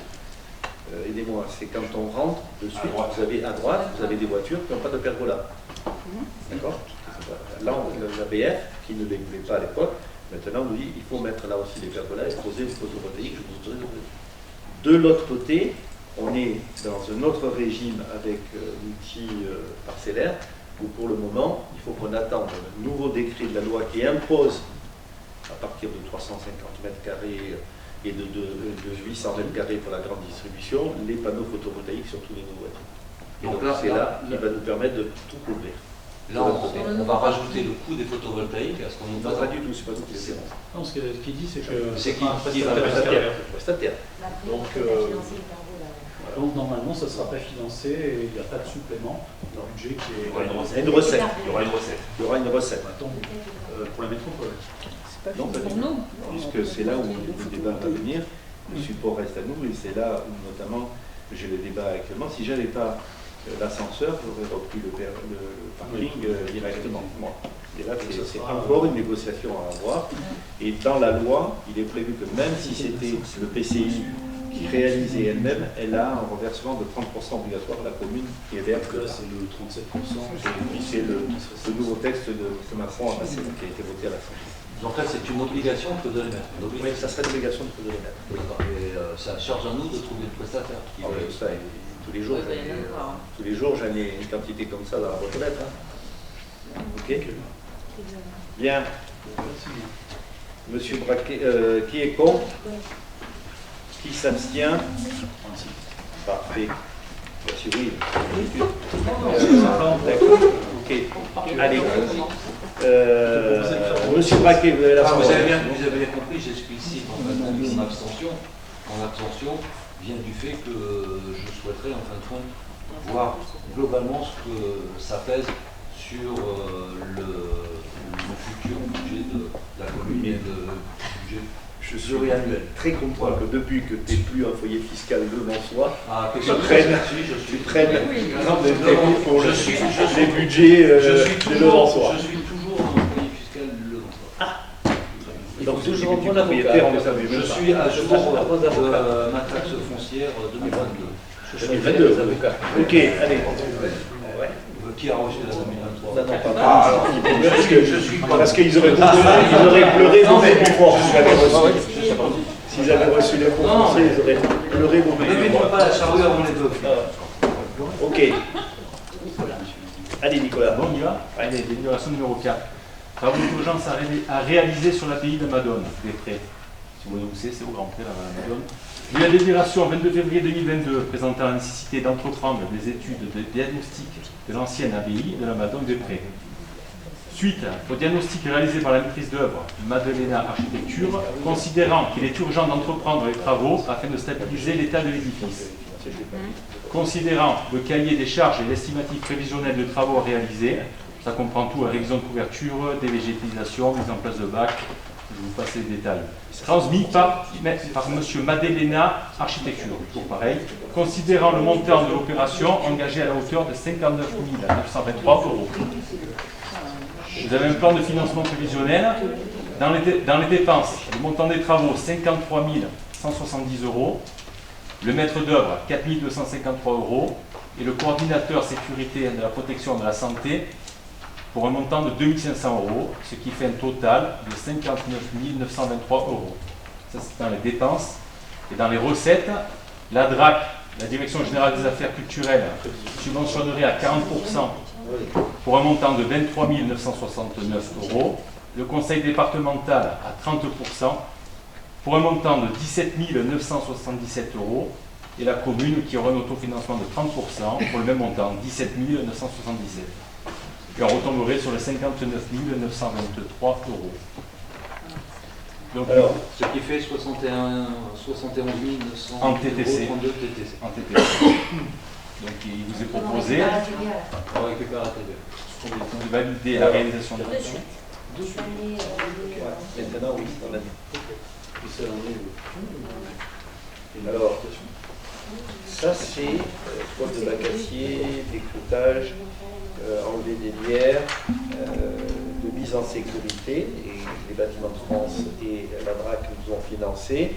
aidez-moi, c'est quand on rentre de suite, vous avez à droite, vous avez des voitures qui n'ont pas de pergola. D'accord? Là, l'ABF, qui ne les voulait pas à l'époque, maintenant nous dit il faut mettre là aussi des pergolas et poser des photovoltaïques, je vous autorise de poser. De l'autre côté, on est dans un autre régime avec l'outil parcellaire, où pour le moment, il faut qu'on attende un nouveau décret de la loi qui impose, à partir de 350 mètres carrés et de 800 mètres carrés pour la grande distribution, les panneaux photovoltaïques sur tous les nouveaux voitures. Et donc c'est là qui va nous permettre de tout couvrir. Là, on va rajouter le coût des photovoltaïques à ce qu'on nous Non, pas du tout, c'est pas tout. C'est Non, ce qu'il dit, c'est que C'est un qui va prestataire le prestataire. Donc, donc normalement, ça ne sera pas financé et il n'y a pas de supplément dans le budget qui est. Il y a une recette. Il y aura une recette. Il y aura une recette. Attends, pour la métropole. Non, pas du pour tout. nous. Puisque c'est là où le débat va venir, le support reste à nous, et c'est là où notamment j'ai le débat actuellement. Si je n'avais pas l'ascenseur, j'aurais repris le parking directement. Moi. Et là, c'est encore une négociation à avoir. Et dans la loi, il est prévu que même si c'était le PCI réalisée elle-même, elle a un reversement de 30% obligatoire à la commune qui héberge. Là, c'est le 37%. Et puis c'est le nouveau texte que Macron a passé, qui a été voté à l'Assemblée. Donc là, c'est une obligation que de l'émettre. Oui, ça serait l'obligation de de l'émettre. Et c'est à charge à nous de trouver le prestataire. Ça, tous les jours, j'en ai une quantité comme ça dans la boîte aux lettres. Ok. Bien. Monsieur Braquet, qui est contre? Qui s'abstient? Parfait. Merci, oui. D'accord. Ok. Allez. Monsieur Braquet, vous avez la parole. Vous avez bien compris, j'explicite en fait mon abstention. Mon abstention vient du fait que je souhaiterais en fin de compte voir globalement ce que ça pèse sur le futur budget de la commune et le budget Je suis très content que depuis que tu n'es plus un foyer fiscal devant soi, tu prennes pour les budgets devant soi. Je suis toujours un foyer fiscal devant soi. Donc toujours en propriétaire, on le savait. Je suis à jour de ma taxe foncière 2022. 2022, ok, allez. Qui a rejeté la 2023? Non, parce qu'ils auraient pleuré beaucoup plus fort s'ils avaient reçu les fonds fonciers, ils auraient pleuré beaucoup plus fort. Ne mettons pas la charrue avant les bœufs. Ok. Allez, Nicolas. Bon, on y va. Allez, délibération numéro 4. Travaux d'urgence à réaliser sur l'API de Madone, des prêts. Si vous voyez où c'est au Grand Pré, là, à Madone. Vu la délibération 22 février 2022 présentant la nécessité d'entreprendre des études de diagnostic de l'ancienne abbaye de la Madone des Prés. Suite au diagnostic réalisé par la maîtrise d'œuvre Madelena Architecture, considérant qu'il est urgent d'entreprendre les travaux afin de stabiliser l'état de l'édifice. Considérant le cahier des charges et l'estimatif prévisionnel de travaux à réaliser, ça comprend tout, la révision de couverture, dévégétalisation, mise en place de bac, je vous passe les détails. Transmis par M. Madelena Architecture, toujours pareil, considérant le montant de l'opération engagé à la hauteur de 59 923 €. Vous avez un plan de financement prévisionnel. Dans les dépenses, le montant des travaux 53 170 €, le maître d'œuvre 4 253 € et le coordinateur sécurité de la protection de la santé pour un montant de 2 500 €, ce qui fait un total de 59 923 €. Ça, c'est dans les dépenses. Et dans les recettes, la DRAC, la Direction Générale des Affaires Culturelles, subventionnerait à 40% pour un montant de 23 969 €, le Conseil départemental à 30% pour un montant de 17 977 € et la commune qui aura un autofinancement de 30% pour le même montant, 17 977 €. Et on retomberait sur les 59 923 €. Donc, alors, ce qui fait 71 900 en TTC. 32 TTC. En TTC. Donc il vous est proposé On récupère la TVA. de valider la réalisation de la mission. Maintenant, oui, on l'a dit. Alors, ça c'est faute de bacassier, décloutage, enlever des lières, de mise en sécurité, et les Bâtiments de France et la DRAC nous ont financé.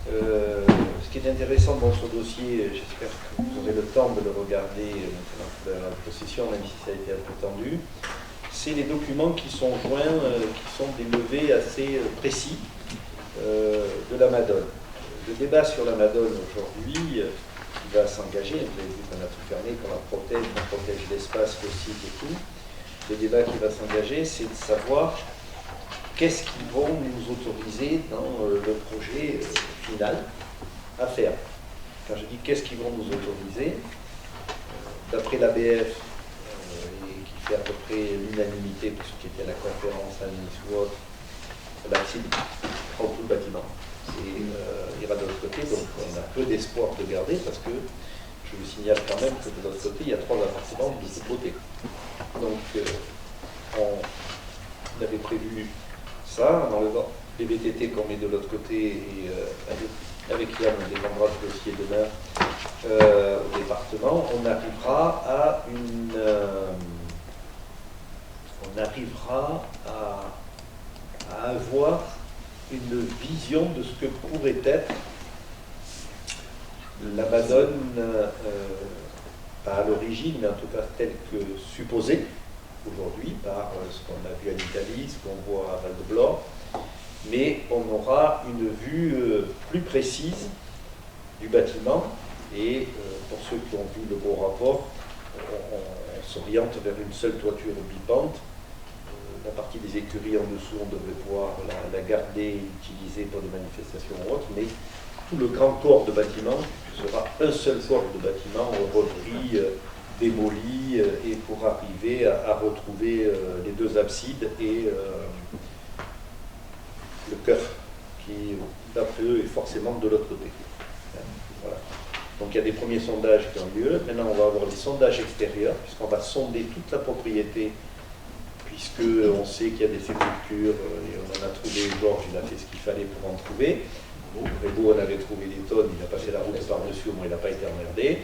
Ce qui est intéressant dans ce dossier, j'espère que vous aurez le temps de le regarder dans la possession, même si ça a été un peu tendu, c'est les documents qui sont joints, qui sont des levés assez précis de la Madone. Le débat sur la Madone aujourd'hui, qui va s'engager, vous avez vu qu'on a tout fermé, qu'on protège l'espace, le site et tout. Le débat qui va s'engager, c'est de savoir qu'est-ce qu'ils vont nous autoriser dans le projet final à faire. Quand je dis qu'est-ce qu'ils vont nous autoriser, d'après l'ABF, qui fait à peu près l'unanimité pour ce qui était la conférence à Nice ou autre, Maxime prend tout le bâtiment. Et ira de l'autre côté, donc on a peu d'espoir de garder parce que je vous signale quand même que de l'autre côté, il y a 3 appartements de toute beauté. Donc on avait prévu ça en enlevant les BTT qu'on met de l'autre côté et avec Yann on défendra le dossier demain au département, on arrivera à avoir une vision de ce que pourrait être La Madone, pas à l'origine, mais en tout cas telle que supposée aujourd'hui par ce qu'on a vu à l'Italie, ce qu'on voit à Val-de-Blore, mais on aura une vue plus précise du bâtiment et pour ceux qui ont vu le beau rapport, on s'oriente vers une seule toiture bipente. La partie des écuries en dessous, on devrait pouvoir la garder et l'utiliser pour des manifestations ou autres, mais tout le grand corps de bâtiment sera un seul corps de bâtiment repris, démoli, et pour arriver à retrouver les deux absides et le chœur, qui, d'après eux, est forcément de l'autre côté. Voilà. Donc il y a des premiers sondages qui ont lieu. Maintenant, on va avoir les sondages extérieurs, puisqu'on va sonder toute la propriété, puisqu'on sait qu'il y a des sépultures, et on en a trouvé, Georges, il a fait ce qu'il fallait pour en trouver. Rébeau, on avait trouvé des tonnes, il a passé la route par-dessus, au moins il n'a pas été emmerdé.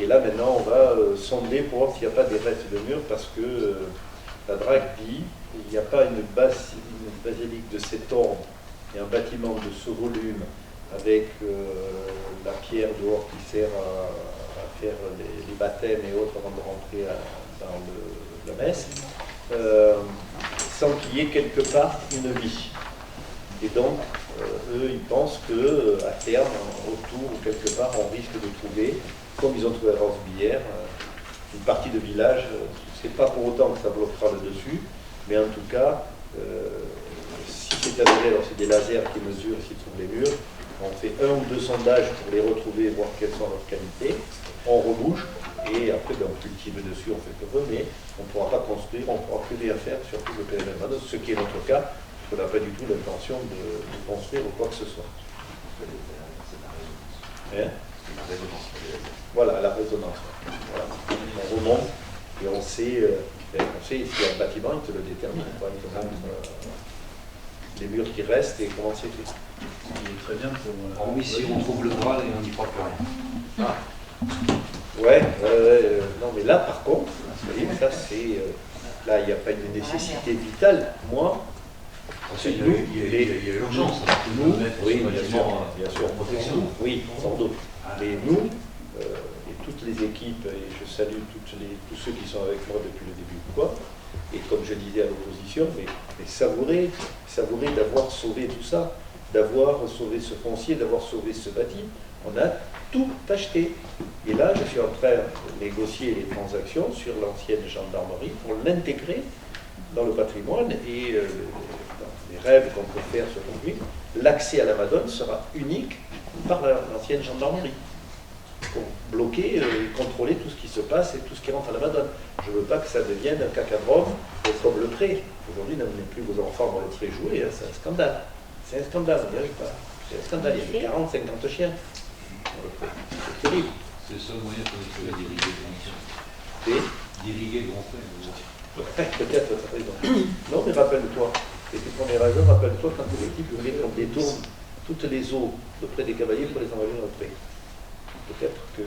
Et là, maintenant, on va sonder pour voir s'il n'y a pas des restes de murs, parce que la DRAC dit qu'il n'y a pas une basilique de cet ordre et un bâtiment de ce volume avec la pierre dehors qui sert à faire les baptêmes et autres avant de rentrer dans la messe, sans qu'il y ait quelque part une vie. Et donc, eux, ils pensent qu'à terme, autour ou quelque part, on risque de trouver, comme ils ont trouvé à Rossbillière, une partie de village. C'est pas pour autant que ça bloquera le dessus, mais en tout cas, si c'est avéré, alors c'est des lasers qui mesurent s'ils trouvent les murs, on fait 1 ou 2 sondages pour les retrouver, voir quelles sont leurs qualités, on rebouche, et après on cultive dessus, on fait ce qu'on veut, mais on ne pourra pas construire, on ne pourra plus rien faire sur tout le périmètre, ce qui est notre cas. On n'a pas du tout l'intention de construire ou quoi que ce soit. Voilà, la résonance. Voilà. On remonte et on sait s'il y a un bâtiment, il te le détermine. Quoi. Il te montre les murs qui restent et comment c'est fait. Très bien. Hormis si on trouve le Graal et on n'y croit plus rien. Ah. Ouais, non mais là par contre, vous voyez, ça c'est. Là, il n'y a pas une nécessité vitale. Moi, il y a urgence. Nous, oui, bien sûr, protection. Oui, sans doute. Mais nous, et toutes les équipes, et je salue tous ceux qui sont avec moi depuis le début, et comme je disais à l'opposition, mais savourer d'avoir sauvé tout ça, d'avoir sauvé ce foncier, d'avoir sauvé ce bâti. On a tout acheté. Et là, je suis en train de négocier les transactions sur l'ancienne gendarmerie pour l'intégrer dans le patrimoine et les rêves qu'on peut faire sur le public. L'accès à la Madone sera unique par l'ancienne gendarmerie pour bloquer et contrôler tout ce qui se passe et tout ce qui rentre à la Madone. Je ne veux pas que ça devienne un cacadrome comme le pré. Aujourd'hui, n'amenez plus vos enfants dans le pré jouer, c'est un scandale. C'est un scandale, on n'y arrive pas. C'est un scandale, il y a 40, 50 chiens. C'est terrible. C'est le seul moyen pour les d'irriguer Et d'irriguer grand frère. Peut-être, tu as raison. Non, mais rappelle-toi, et tes premières raisons, rappelle-toi quand l'équipe voulait qu'on détourne toutes les eaux de près des cavaliers pour les envoyer dans le pré. Peut-être que.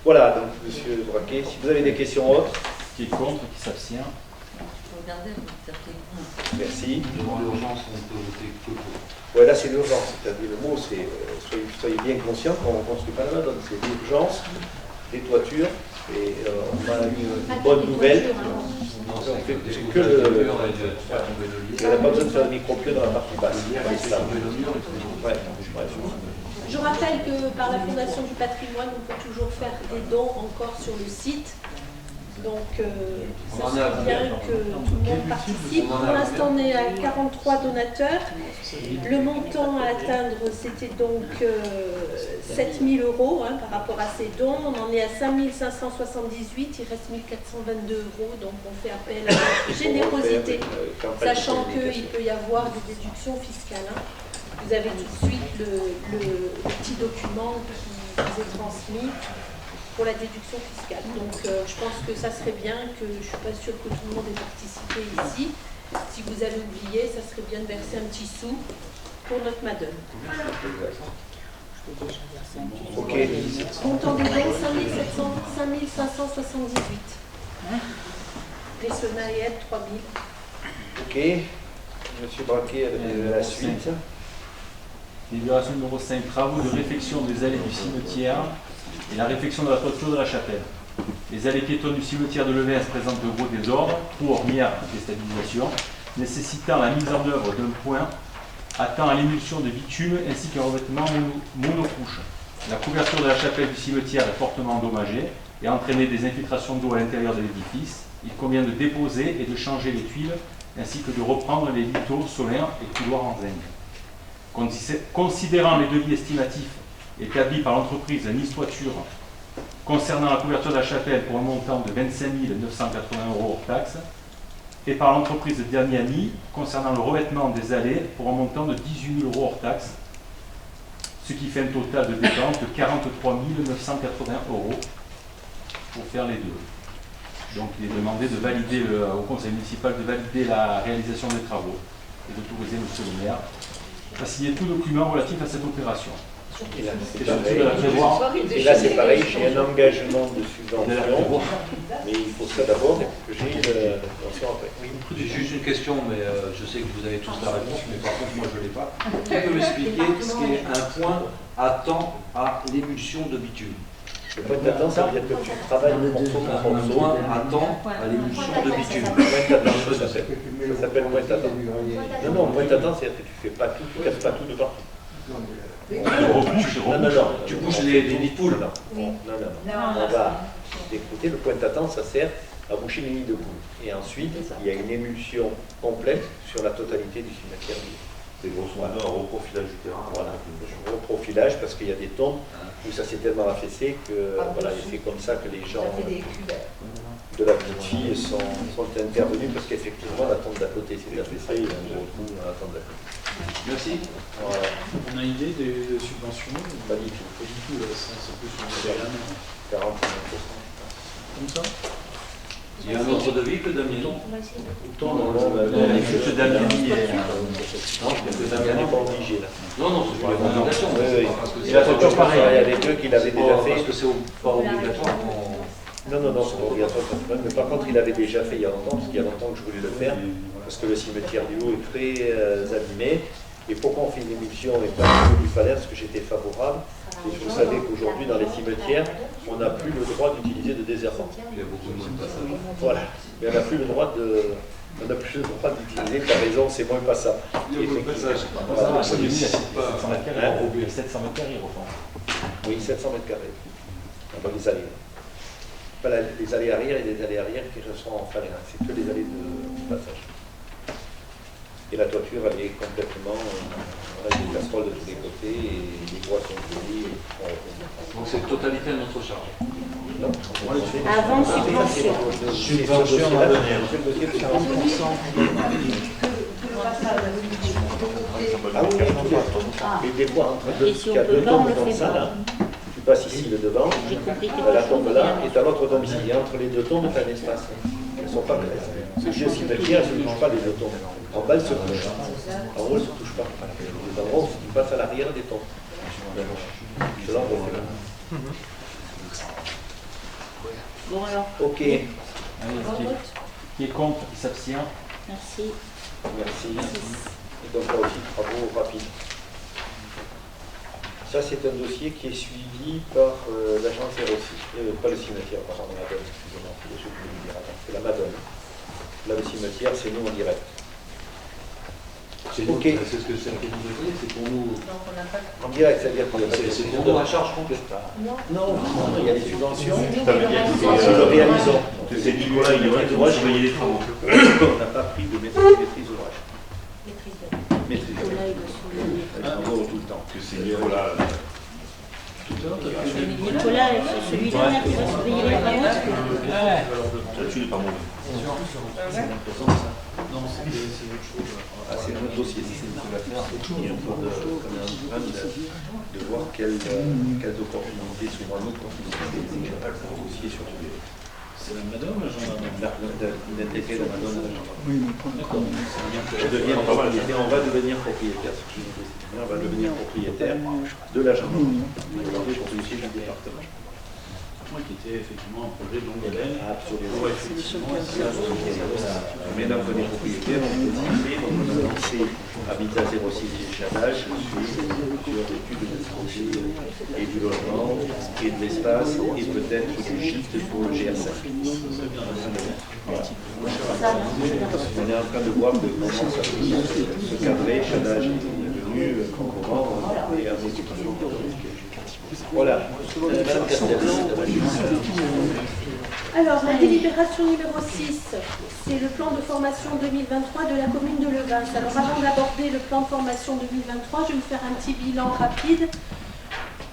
Voilà, donc, monsieur Braquet, si vous avez des questions autres. Qui est contre, qui s'abstient. Regardez, Merci. Devant l'urgence, on peut voter que pour. Ouais, là, c'est l'urgence. C'est-à-dire, le mot, c'est. Soyez bien conscients qu'on ne construit pas la Madone. C'est l'urgence, des toitures. Et on a une bonne nouvelle. C'est que le. Il n'y a pas besoin de faire le micro-pieu dans la partie basse. Je rappelle que par la Fondation du patrimoine, on peut toujours faire des dons encore sur le site. Donc, ça serait bien que tout le monde participe. Pour l'instant, on est à 43 donateurs. Le montant à atteindre, c'était donc 7 000 € par rapport à ces dons. On en est à 5 578, il reste 1 422 €. Donc, on fait appel à la générosité, sachant qu'il peut y avoir des déductions fiscales. Vous avez tout de suite le petit document qui vous est transmis pour la déduction fiscale. Donc je pense que ça serait bien, que je ne suis pas sûre que tout le monde ait participé ici. Si vous avez oublié, ça serait bien de verser un petit sou pour notre Madone. Ok. Montant de dons 5 578. Les Sonaillettes 3 000. Ok. Monsieur Braquet, la suite. Délibération numéro 5, travaux de réfection des allées du cimetière et la réfection de la toiture de la chapelle. Les allées piétonnes du cimetière de Levens présentent de gros désordres, trous ornières et déstabilisation, nécessitant la mise en œuvre d'un point attent à l'émulsion de bitume ainsi qu'un revêtement monocouche. La couverture de la chapelle du cimetière est fortement endommagée et a entraîné des infiltrations d'eau à l'intérieur de l'édifice. Il convient de déposer et de changer les tuiles ainsi que de reprendre les liteaux solaires et couloirs en zinc. Considérant les devis estimatifs établis par l'entreprise Nice Toiture concernant la couverture de la chapelle pour un montant de 25 980 € hors taxes, et par l'entreprise Damiani concernant le revêtement des allées pour un montant de 18 000 € hors taxes, ce qui fait un total de dépenses de 43 980 € pour faire les deux. Donc il est demandé de valider au conseil municipal de valider la réalisation des travaux et d'autoriser M. le maire à signer tout document relatif à cette opération. Et là, c'est pareil, j'ai un engagement de subvention, mais il faut ça d'abord que j'ai une subvention après. Oui. J'ai juste une question, mais je sais que vous avez tous la réponse, mais par contre, moi, je ne l'ai pas. Tu peux m'expliquer ce qui est un point attent à l'émulsion de bitume? Le point d'attente, ça veut dire que tu travailles un point attent à l'émulsion de bitume. Ça s'appelle point d'attente. Non, point d'attente, c'est-à-dire que tu fais pas tout, tu casses pas tout de partout. Tu bouges les nids de poules. Non. On va écouter, le point d'attente, ça sert à boucher les nids de poules. Et ensuite, il y a une émulsion complète sur la totalité du cimetière. C'est grosso modo un reprofilage du terrain. Voilà, un reprofilage parce qu'il y a des tombes où ça s'est tellement affaissé que voilà, c'est comme ça que les gens de la petite fille sont intervenus parce qu'effectivement la tombe d'à côté s'est affaissée et on se retrouve à la tombe d'à côté. Merci. Voilà. On a une idée des subventions? Pas du tout. Pas du tout, c'est plus sur le terrain. 40%. Comme ça? Il y a un autre devis que Damien. Autant dans le Damien n'est pas obligé là. Non, c'est une recommandation. Il a toujours pareil, il y a des deux qu'il avait déjà fait. Parce que c'est pas obligatoire. Non, c'est pas obligatoire. Mais par contre, il avait déjà fait il y a longtemps, parce qu'il y a longtemps que je voulais le faire, parce que le cimetière du Haut est très abîmé. Et pourquoi on fait une émulsion et pas un peu du falaise, parce que j'étais favorable. Et vous savez qu'aujourd'hui, dans les cimetières, on n'a plus le droit d'utiliser de désherbant. Il y a beaucoup de passage. Voilà. Mais on n'a plus le droit d'utiliser, tu as raison, c'est moins pas ça. Il y a beaucoup de passage. 700 mètres carrés, oui, 700 mètres carrés. Dans les allées. Pas les allées arrière et les allées arrière qui sont en falaise. C'est que les allées de passage. Et la toiture, elle est complètement avec des casseroles de tous les côtés et les bois sont gelés. Donc c'est totalité de notre charge. Non, avant subvention. Subvention à venir. Ah oui, mais des fois, entre deux, il y a deux tombes comme ça, là. Tu passes ici le devant, la tombe là, et tu as l'autre tombe ici. Et entre les deux tombes, tu as un espace. Elles ne sont pas claires. Ce vieux cimetière, elles ne se touchent pas les deux tombes. En bas, elles se touchent. En haut, elles ne se touchent pas. Les endroits où tu passes à l'arrière des tombes. C'est là, on refait. Bon alors. Ok. Qui est contre, qui s'abstient. Merci. Et donc là aussi, travaux rapides. Ça, c'est un dossier qui est suivi par l'agence ROCI, pas le cimetière, pardon, la Madone, excusez-moi, c'est la Madone. Là, le cimetière, c'est nous en direct. C'est okay. C'est ce que c'est que vous voulez, c'est pour nous. En direct, c'est-à-dire que c'est pour nous la charge complète. Non, il y a des subventions. C'est le réalisant. C'est Nicolas, il est vrai que moi, je voyais les travaux. On n'a pas pris de maîtrise d'ouvrage. Maîtrise d'ouvrage. On voit tout le temps. Que c'est Nicolas. Nicolas, c'est celui-là qui va surveiller les travaux. Tu n'es pas mauvais. Non, c'est autre chose. C'est notre dossier, c'est ce qu'on va faire. Et on est en train de voir quelles opportunités sont à nous pour dossier sur le c'est la Madone ou la gendarmerie? d'intégrer la Madone à la gendarmerie. Oui, d'accord. On va devenir propriétaire, on va devenir propriétaire de la gendarmerie. Pour le siège du département. point qui était effectivement un projet de longue haleine. Absolument. Pour effectivement essayer Mesdames les propriétaires, on a lancé Habitat 06 du Chadage sur l'étude de projet et du logement et de l'espace et peut-être du gîte pour le GR5. Voilà. On est en train de voir comment ça peut se cadrer. Chadage est devenu concurrent et un équipement. Voilà. Madame Castel. Alors, la délibération numéro 6, c'est le plan de formation 2023 de la commune de Levens. Alors, avant d'aborder le plan de formation 2023, je vais vous faire un petit bilan rapide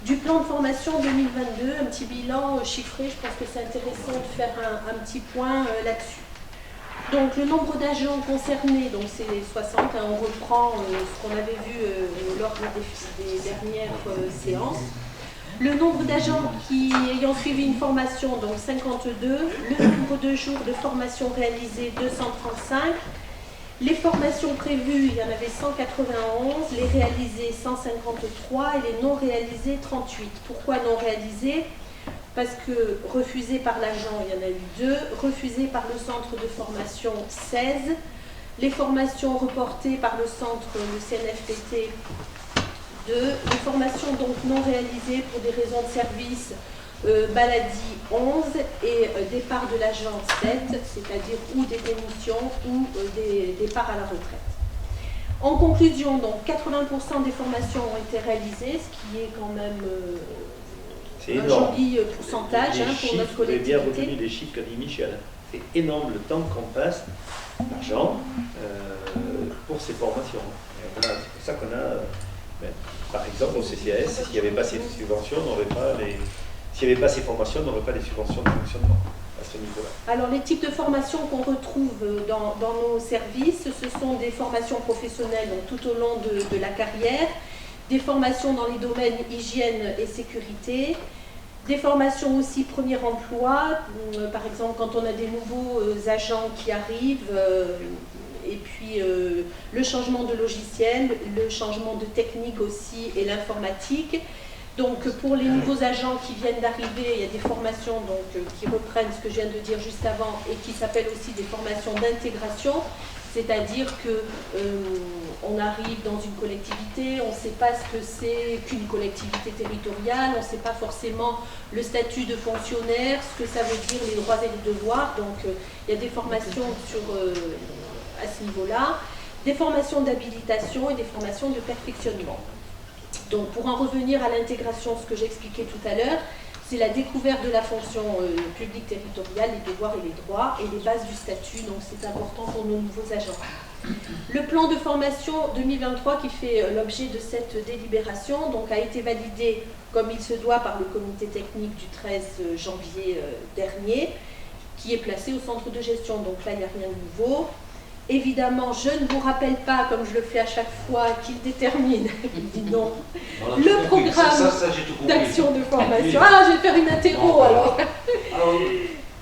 du plan de formation 2022, un petit bilan chiffré. Je pense que c'est intéressant de faire un petit point là-dessus. Donc, le nombre d'agents concernés, donc c'est 60, on reprend ce qu'on avait vu lors des dernières séances. Le nombre d'agents ayant suivi une formation, donc 52. Le nombre de jours de formation réalisés, 235. Les formations prévues, il y en avait 191. Les réalisées, 153. Et les non réalisées, 38. Pourquoi non réalisées? Parce que refusés par l'agent, il y en a eu 2. Refusés par le centre de formation, 16. Les formations reportées par le centre, le CNFPT, les formations donc non réalisées pour des raisons de service, maladie 11 et départ de l'agent 7, c'est-à-dire ou des démissions ou des départs à la retraite. En conclusion, donc 80% des formations ont été réalisées, ce qui est quand même un joli pourcentage pour notre collectivité. Vous avez bien retenu les chiffres qu'a dit Michel. C'est énorme le temps qu'on passe, l'argent, pour ces formations. C'est pour ça qu'on a... Par exemple, au CCAS, s'il n'y avait pas ces subventions, s'il n'y avait pas ces formations, on n'aurait pas les subventions de fonctionnement à ce niveau-là. Alors, les types de formations qu'on retrouve dans nos services, ce sont des formations professionnelles donc, tout au long de la carrière, des formations dans les domaines hygiène et sécurité, des formations aussi premier emploi, par exemple quand on a des nouveaux agents qui arrivent, et puis le changement de logiciel, le changement de technique aussi et l'informatique. Donc pour les nouveaux agents qui viennent d'arriver, il y a des formations donc, qui reprennent ce que je viens de dire juste avant et qui s'appellent aussi des formations d'intégration, c'est-à-dire qu'on arrive dans une collectivité, on ne sait pas ce que c'est qu'une collectivité territoriale, on ne sait pas forcément le statut de fonctionnaire, ce que ça veut dire, les droits et les devoirs. Donc il y a des formations à ce niveau-là, des formations d'habilitation et des formations de perfectionnement. Donc pour en revenir à l'intégration, ce que j'expliquais tout à l'heure, c'est la découverte de la fonction publique territoriale, les devoirs et les droits, et les bases du statut, donc c'est important pour nos nouveaux agents. Le plan de formation 2023 qui fait l'objet de cette délibération donc, a été validé comme il se doit par le comité technique du 13 janvier dernier, qui est placé au centre de gestion, donc là il n'y a rien de nouveau. Évidemment, je ne vous rappelle pas, comme je le fais à chaque fois, qu'il détermine, il dit non, le programme d'action de formation. Ah, je vais faire une interro alors.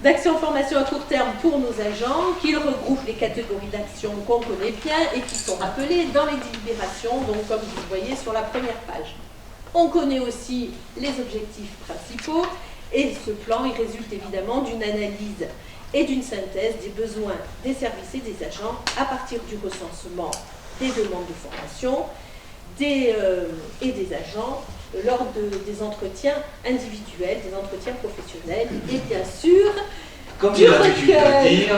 D'action formation à court terme pour nos agents, qu'il regroupe les catégories d'action qu'on connaît bien et qui sont rappelées dans les délibérations, donc comme vous le voyez sur la première page. On connaît aussi les objectifs principaux et ce plan, il résulte évidemment d'une analyse et d'une synthèse des besoins des services et des agents à partir du recensement des demandes de formation et des agents lors des entretiens individuels, des entretiens professionnels et bien sûr comme du recueil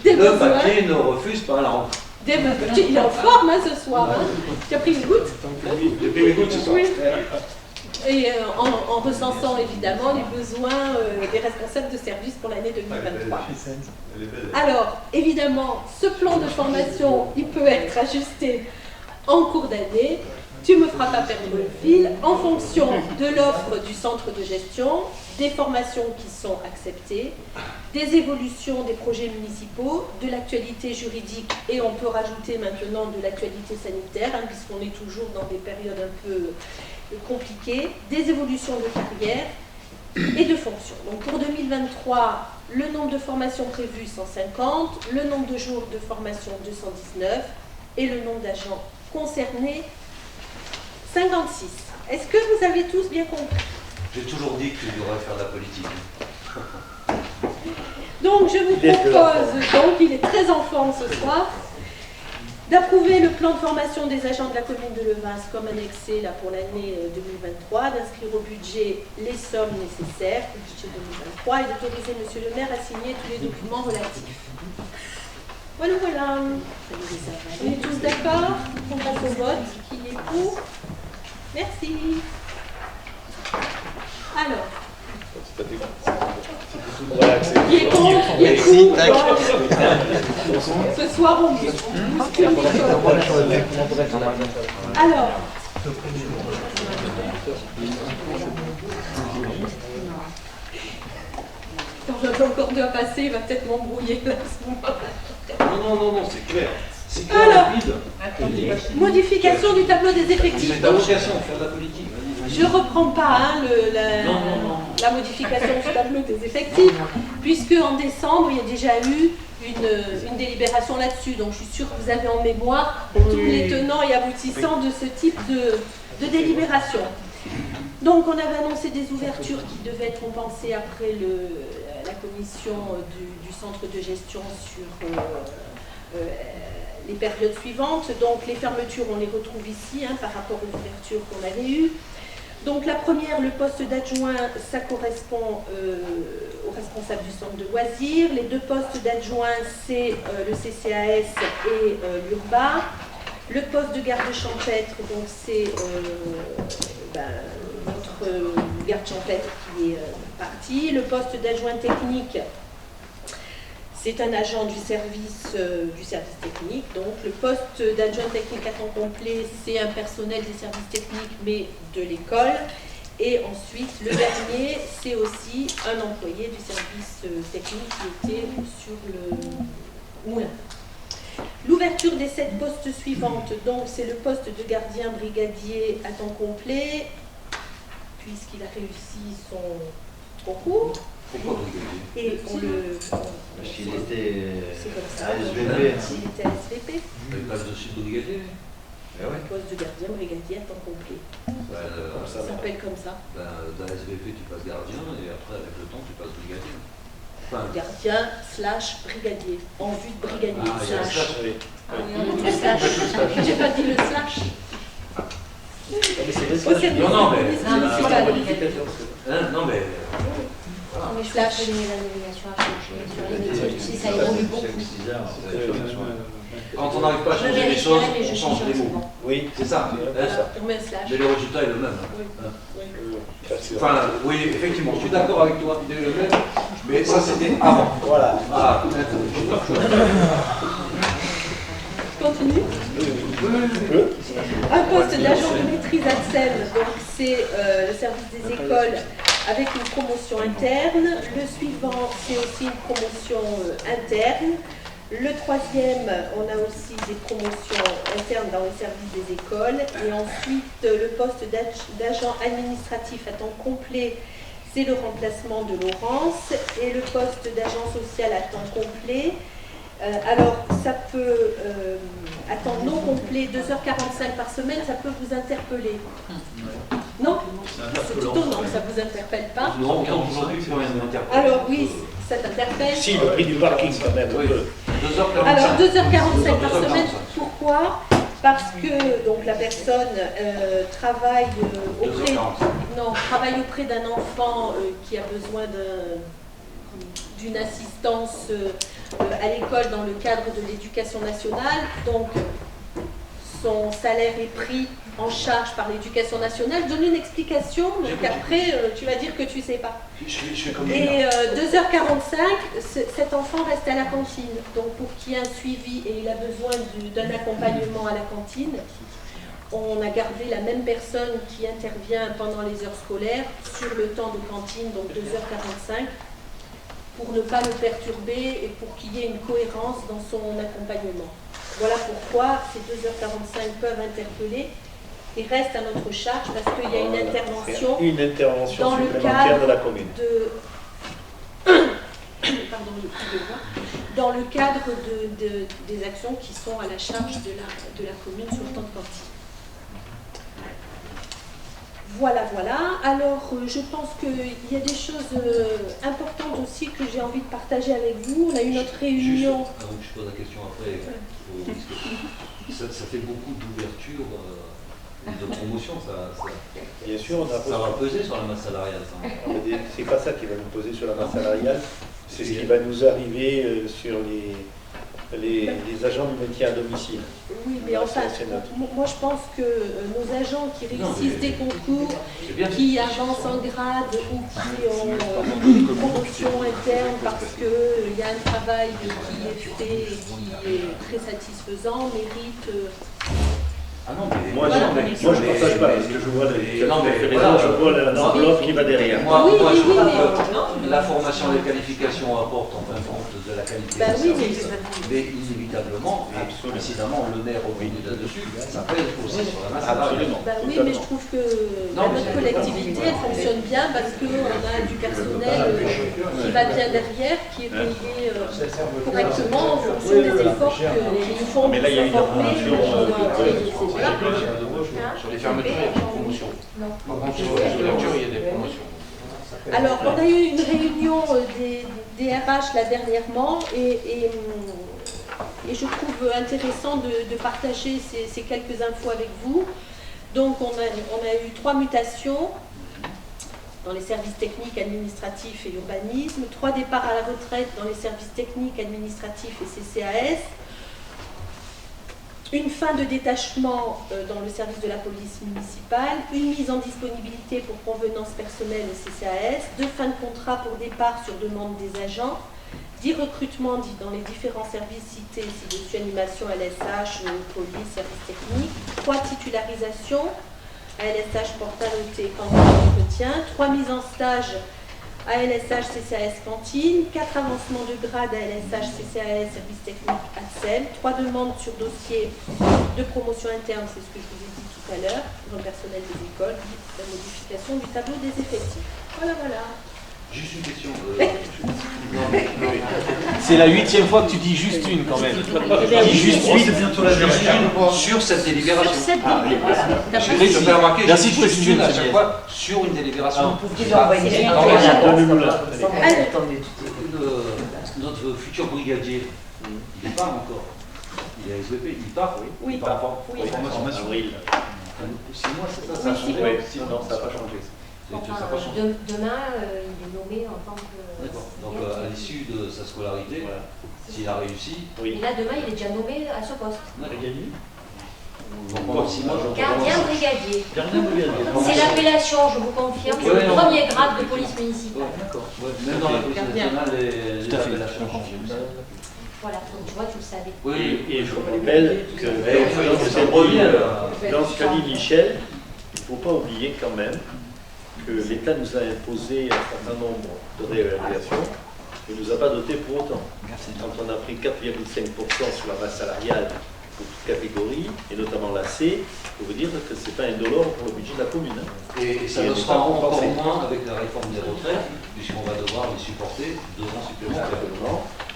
des le besoins. papier ne refuse pas la rencontre. Il est en forme ce soir. Tu as pris une goutte? J'ai pris une goutte ce soir. Oui. Et en recensant évidemment les besoins des responsables de service pour l'année 2023. Alors, évidemment, ce plan de formation, il peut être ajusté en cours d'année. Tu me feras pas perdre le fil en fonction de l'offre du centre de gestion, des formations qui sont acceptées, des évolutions des projets municipaux, de l'actualité juridique et on peut rajouter maintenant de l'actualité sanitaire, puisqu'on est toujours dans des périodes un peu compliquées, des évolutions de carrière et de fonctions. Donc pour 2023, le nombre de formations prévues 150, le nombre de jours de formation 219 et le nombre d'agents concernés 56. Est-ce que vous avez tous bien compris? J'ai toujours dit que tu devrais faire de la politique. Donc je vous propose, donc il est très en forme ce soir, d'approuver le plan de formation des agents de la commune de Levens comme annexé là, pour l'année 2023, d'inscrire au budget les sommes nécessaires pour le budget 2023 et d'autoriser M. le maire à signer tous les documents relatifs. Voilà, voilà. On est tous d'accord? On passe au vote. Qui est pour? Merci. Alors. Qui est contre? Qui est pour? Ce soir, on bouscule les choses. Alors. Quand j'avais encore deux à passer, il va peut-être m'embrouiller là, à ce moment-là. Non, c'est clair. C'est clair, rapide. Modification du tableau des effectifs. C'est ta vocation, faire de la politique. Je ne reprends pas la modification du tableau des effectifs, puisque en décembre, il y a déjà eu une délibération là-dessus. Donc je suis sûre que vous avez en mémoire tous les tenants et aboutissants de ce type de délibération. Donc on avait annoncé des ouvertures qui devaient être compensées après la commission du centre de gestion sur les périodes suivantes. Donc les fermetures, on les retrouve ici par rapport aux ouvertures qu'on avait eues. Donc la première, le poste d'adjoint, ça correspond au responsable du centre de loisirs. Les deux postes d'adjoint, c'est le CCAS et l'URBA. Le poste de garde champêtre, donc c'est notre garde champêtre qui est parti. Le poste d'adjoint technique, c'est un agent du service technique. Donc le poste d'adjoint technique à temps complet, c'est un personnel des services techniques, mais de l'école. Et ensuite, le dernier, c'est aussi un employé du service technique qui était sur le moulin. L'ouverture des 7 postes suivantes, donc c'est le poste de gardien brigadier à temps complet, puisqu'il a réussi son concours. Pourquoi brigadier? Et on le. Il était c'est comme ça. SVP. Il était à SVP. Il passe dessus de brigadier. Le poste de gardien brigadier à temps complet. Ça s'appelle comme ça. Dans SVP, tu passes gardien et après, avec le temps, tu passes brigadier. Gardien / brigadier, en vue de brigadier. J'ai pas dit le slash. Non, mais Non, mais je pense que les navigations à changer sur les métiers aussi, ça évolue beaucoup. quand on n'arrive pas à changer les choses, on change les mots. Oui, c'est ça. On met un slash. Mais le résultat est le même. Oui. Oui, effectivement, je suis d'accord avec toi, l'idée est le même, mais ça c'était avant. Voilà. Ah, Continue. Un poste d'agent de maîtrise Axel, donc c'est le service des écoles avec une promotion interne. Le suivant, c'est aussi une promotion interne. Le troisième, on a aussi des promotions internes dans le service des écoles. Et ensuite, le poste d'agent administratif à temps complet, c'est le remplacement de Laurence. Et le poste d'agent social à temps complet, alors ça peut, à temps non complet, 2h45 par semaine, ça peut vous interpeller. Non? C'est étonnant que ça ne vous interpelle pas. Non, aujourd'hui, c'est rien d'interpellé. Alors oui, ça t'interpelle. Si, le prix du parking quand même. Oui. 2h45. Alors 2h45 par semaine, pourquoi? Parce que donc, la personne travaille auprès d'un enfant qui a besoin d'une assistance à l'école dans le cadre de l'éducation nationale. Donc son salaire est pris en charge par l'éducation nationale. Je donne une explication, donc après tu vas dire que tu ne sais pas. Et 2h45, cet enfant reste à la cantine. Donc pour qu'il y ait un suivi et il a besoin d'un accompagnement à la cantine, on a gardé la même personne qui intervient pendant les heures scolaires sur le temps de cantine, donc 2h45, pour ne pas le perturber et pour qu'il y ait une cohérence dans son accompagnement. Voilà pourquoi ces 2h45 peuvent interpeller et restent à notre charge parce qu'il y a une intervention dans le cadre de la commune. Dans le cadre des actions qui sont à la charge de la commune sur le temps de cantine. Voilà, voilà. Alors, je pense qu'il y a des choses importantes aussi que j'ai envie de partager avec vous. On a eu notre réunion. Juste, avant que je pose la question après, ça fait beaucoup d'ouverture et de promotion. Bien sûr, ça va peser sur la masse salariale. C'est pas ça qui va nous peser sur la masse salariale, c'est ce qui va nous arriver sur les agents du maintien à domicile. Oui, mais enfin, moi je pense que nos agents qui réussissent des concours, qui avancent en grade ou qui ont une promotion interne parce qu'il y a un travail qui est fait et qui est très satisfaisant, méritent... Ah non, mais moi, je ne partage pas parce que je vois l'enveloppe qui va derrière. Moi, je crois que la formation, les qualifications apportent en fin de compte de la qualité de service, mais inévitablement, et précisément le nerf au milieu là-dessus, ça pèse aussi sur la masse salariale. Oui, mais je trouve que notre collectivité, elle fonctionne bien parce qu'on a du personnel qui va bien derrière, qui est payé correctement en fonction des efforts qu'ils nous font pour se former. Sur les fermetures, il y a des promotions. Sur les ouvertures, il y a des promotions. Alors, on a eu une réunion des RH là dernièrement et je trouve intéressant de partager ces quelques infos avec vous. Donc, on a eu 3 mutations dans les services techniques, administratifs et urbanisme, 3 départs à la retraite dans les services techniques, administratifs et CCAS, une fin de détachement dans le service de la police municipale, une mise en disponibilité pour convenance personnelle et CCAS, 2 fins de contrat pour départ sur demande des agents, 10 recrutements dans les différents services cités ci-dessus, animation, LSH, police, service technique, 3 titularisations, ALSH, portal OT, candidat d'entretien, 3 mises en stage ALSH, CCAS, cantine, 4 avancements de grade ALSH, CCAS, service technique, AXEL, 3 demandes sur dossier de promotion interne, c'est ce que je vous ai dit tout à l'heure, dans le personnel des écoles, la modification du tableau des effectifs. Voilà, voilà. Juste une question. C'est la 8e fois que tu dis juste une quand même. Tu dis juste une sur cette délibération. Sur cette délibération. Je fais remarquer, merci de juste préciser une à chaque fois sur une délibération. Notre futur brigadier, il n'est pas encore. Il est SVP, il part, oui. Oui, il part oui. en avril. 6 mois, c'est ça, ça a changé. Non, ça n'a pas changé. Demain, il est nommé en tant que... D'accord. Donc à l'issue de sa scolarité, s'il a réussi... Et là, demain, il est déjà nommé à ce poste. Brigadier. Gardien brigadier. C'est l'appellation, je vous confirme, c'est le premier grade de police municipale. D'accord. Même dans la police nationale, les appellations changent. Voilà, donc tu vois, tu le savais. Oui, et je vous rappelle que dans ce qu'a dit Michel, il ne faut pas oublier quand même que l'État nous a imposé un certain nombre de réévaluations et ne nous a pas doté pour autant. Quand on a pris 4,5% sur la masse salariale pour toute catégorie, et notamment la C, je peux vous dire que ce n'est pas indolore pour le budget de la commune. Et ça le sera encore moins avec la réforme des retraites, puisqu'on va devoir les supporter 2 ans supplémentaires.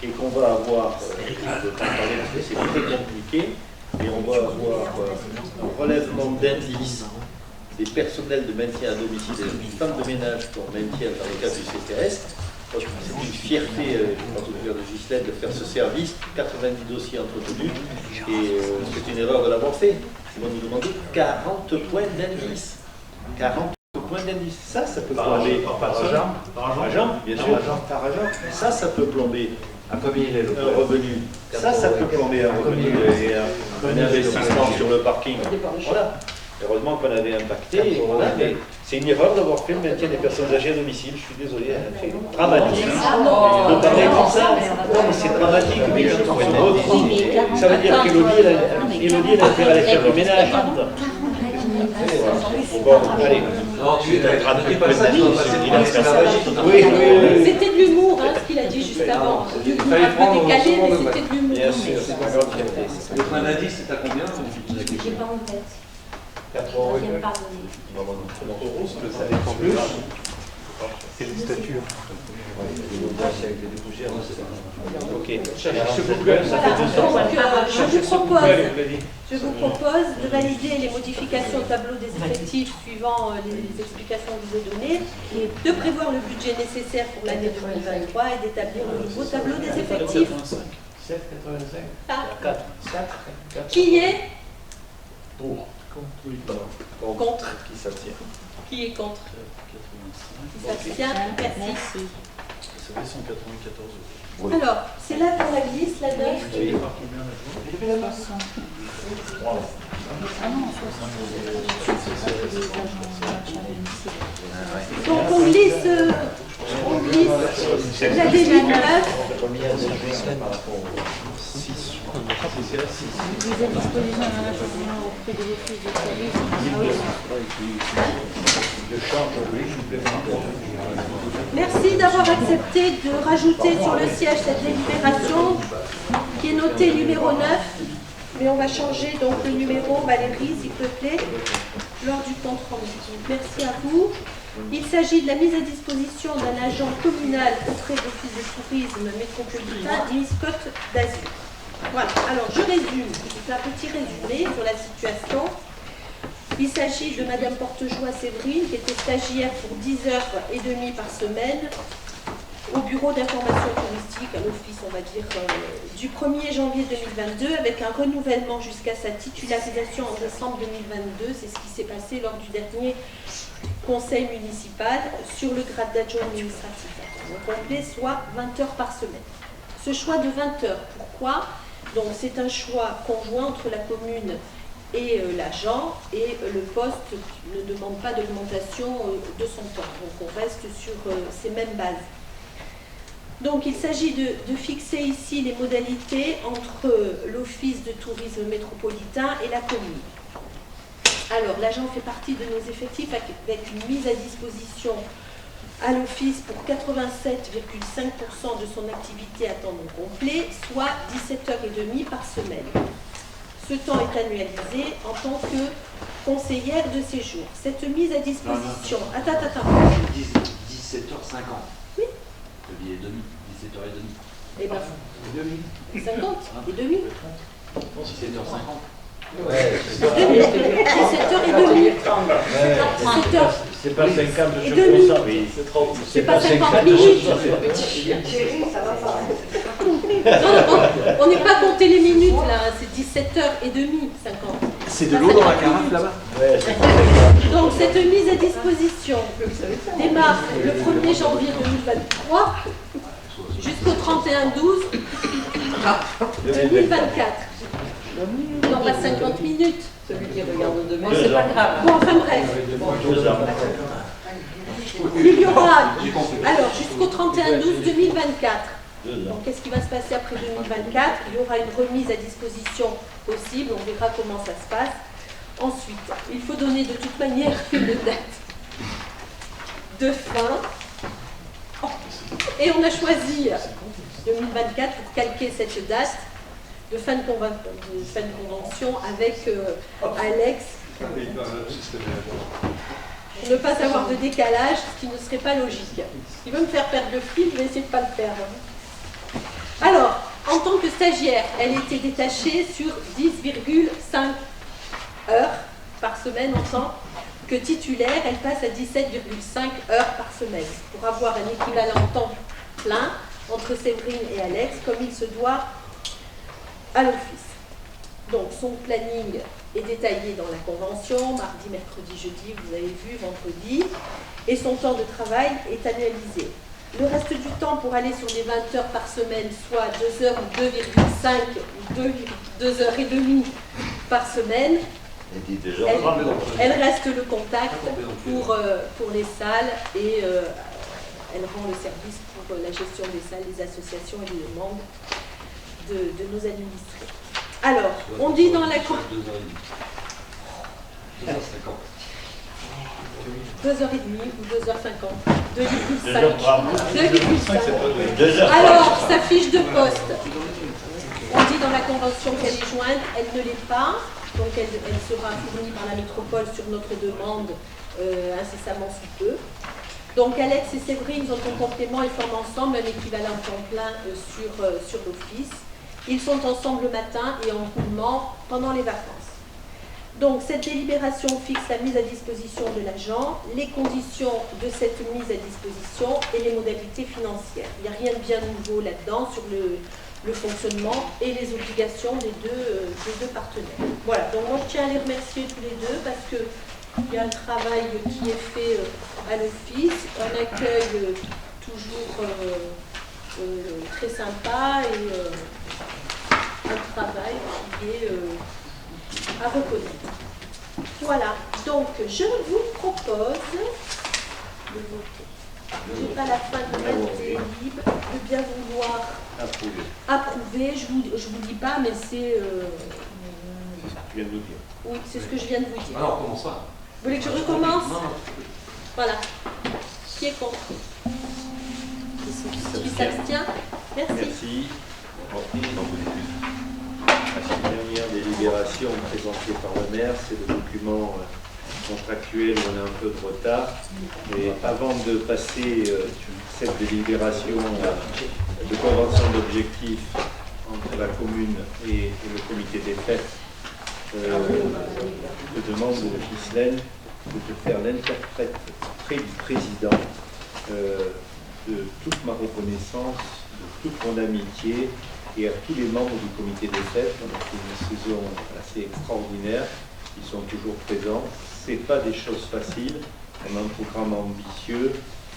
Et qu'on va avoir, je ne veux pas parler parce que c'est très compliqué, mais on va avoir un relèvement d'indice des personnels de maintien à domicile et des femmes de ménage qu'on maintient dans le cadre du CCAS. C'est une fierté, en tout cas de Ghislaine, de faire ce service, 90 dossiers entretenus, et c'est une erreur de l'avoir fait. Ils vont nous demander 40 points d'indice. 40 points d'indice. Ça peut plomber. Par agent, bien sûr. Ça peut plomber un revenu. Ça peut plomber un revenu et un investissement sur le parking. Voilà. Heureusement qu'on avait impacté, voilà, mais c'est une erreur d'avoir fait le maintien des personnes âgées à domicile, je suis désolé, c'est dramatique. De parler comme ça, non mais c'est dramatique, mais ça veut dire qu'Élodie, elle a fait aller faire le ménage. Bon, allez. Non, tu es pas ça, oui. C'était de l'humour, ce qu'il a dit juste avant. Du coup, un peu décalé, mais c'était de l'humour. Bien sûr, c'est pas grave. Le point d'indice, c'est à combien? J'ai pas en tête. 4 euros. Troisième pardonné. Ça dépend plus. C'est les statuts. Ok. Je vous propose de valider les modifications au tableau des effectifs suivant les explications que je vous ai données, de prévoir le budget nécessaire pour l'année 2023 et d'établir le nouveau tableau des effectifs. 7,85. Qui est Pour. contre? Qui s'attire. Qui est contre? Qui s'abstient? Merci. Ça fait 194 euros. Alors, c'est là pour la glisse, la note. Vous par combien la journée? Donc on glisse la délit 9. Merci d'avoir accepté de rajouter sur le siège cette délibération qui est notée numéro 9. Mais on va changer donc le numéro, Valérie, s'il te plaît, lors du compte rendu. Merci à vous. Il s'agit de la mise à disposition d'un agent communal auprès de l'Office de tourisme métropolitain, Miss Côte d'Azur. Voilà, alors je résume, je fais un petit résumé sur la situation. Il s'agit de Madame Portejoie Séverine, qui était stagiaire pour 10h30 par semaine au bureau d'information touristique, à l'office, on va dire, du 1er janvier 2022, avec un renouvellement jusqu'à sa titularisation en décembre 2022. C'est ce qui s'est passé lors du dernier conseil municipal sur le grade d'adjoint administratif au complet, soit 20 heures par semaine. Ce choix de 20 heures, pourquoi? Donc c'est un choix conjoint entre la commune et l'agent, et le poste ne demande pas d'augmentation de son temps. Donc on reste sur ces mêmes bases. Donc il s'agit de fixer ici les modalités entre l'Office de tourisme métropolitain et la commune. Alors l'agent fait partie de nos effectifs avec une mise à disposition à l'Office pour 87,5% de son activité à temps non complet, soit 17h30 par semaine. Ce temps est annualisé en tant que conseillère de séjour. Cette mise à disposition... Attends. 17h50. Oui. Et demi, 17h30. Eh bien, 50 et demi. 17h50. Ouais, 17h30. c'est pas 50 et jours demi. pour ça, oui. C'est pas 50 minutes. Non, on n'est pas compté les minutes là, c'est 17h30, 50. C'est de l'eau dans la carafe là-bas? Ouais, Donc cette mise à disposition démarre le 1er janvier 2023 jusqu'au 31/12/2024. Non, pas 50 minutes. Celui qui regarde demain, c'est pas grave. Bon, enfin bref. Il y aura, alors jusqu'au 31/12/2024. Donc qu'est-ce qui va se passer après 2024? Il y aura une remise à disposition possible, on verra comment ça se passe. Ensuite, il faut donner de toute manière une date de fin. Et on a choisi 2024 pour calquer cette date de fin de convention avec Alex. Pour ne pas avoir de décalage, ce qui ne serait pas logique. Il veut me faire perdre le fil, je vais essayer de ne pas le perdre. Alors, en tant que stagiaire, elle était détachée sur 10,5 heures par semaine en tant que titulaire, elle passe à 17,5 heures par semaine pour avoir un équivalent temps plein entre Séverine et Alex, comme il se doit à l'office. Donc, son planning est détaillé dans la convention, mardi, mercredi, jeudi, vous avez vu, vendredi, et son temps de travail est annualisé. Le reste du temps pour aller sur les 20 heures par semaine, soit 2 heures ou 2,5 ou 2 heures et demie par semaine, elle reste le contact pour les salles et elle rend le service pour la gestion des salles, des associations et des demandes de nos administrés. Alors, on dit dans la... 2h30 ou 2h50, 2,5. Alors, sa fiche de poste, on dit dans la convention qu'elle est jointe, elle ne l'est pas, donc elle sera fournie par la métropole sur notre demande incessamment sous peu. Donc Alex et Séverine sont en complément et forment ensemble un équivalent temps plein sur l'office. Ils sont ensemble le matin et en roulement pendant les vacances. Donc cette délibération fixe la mise à disposition de l'agent, les conditions de cette mise à disposition et les modalités financières. Il n'y a rien de bien nouveau là-dedans sur le fonctionnement et les obligations des deux partenaires. Voilà, donc moi je tiens à les remercier tous les deux parce qu'il y a un travail qui est fait à l'office, un accueil toujours très sympa et un travail qui est à reconnaître. Voilà, donc je vous propose de voter. Je n'ai pas la fin de la délib, de bien vouloir approuver. Je vous dis pas, mais c'est... Tu viens de nous dire. Oui, c'est ce que je viens de vous dire. Alors, comment ça? Vous voulez que je recommence? Non. Voilà. Qui est contre? Qui s'abstient? Merci. Merci. La dernière délibération présentée par le maire, c'est le document contractuel où on a un peu de retard. Et avant de passer cette délibération de convention d'objectifs entre la commune et le comité des fêtes, je demande de Ghislaine de te faire l'interprète auprès du président de toute ma reconnaissance, de toute mon amitié et à tous les membres du comité des fêtes. On a fait une saison assez extraordinaire, ils sont toujours présents. Ce n'est pas des choses faciles, on a un programme ambitieux,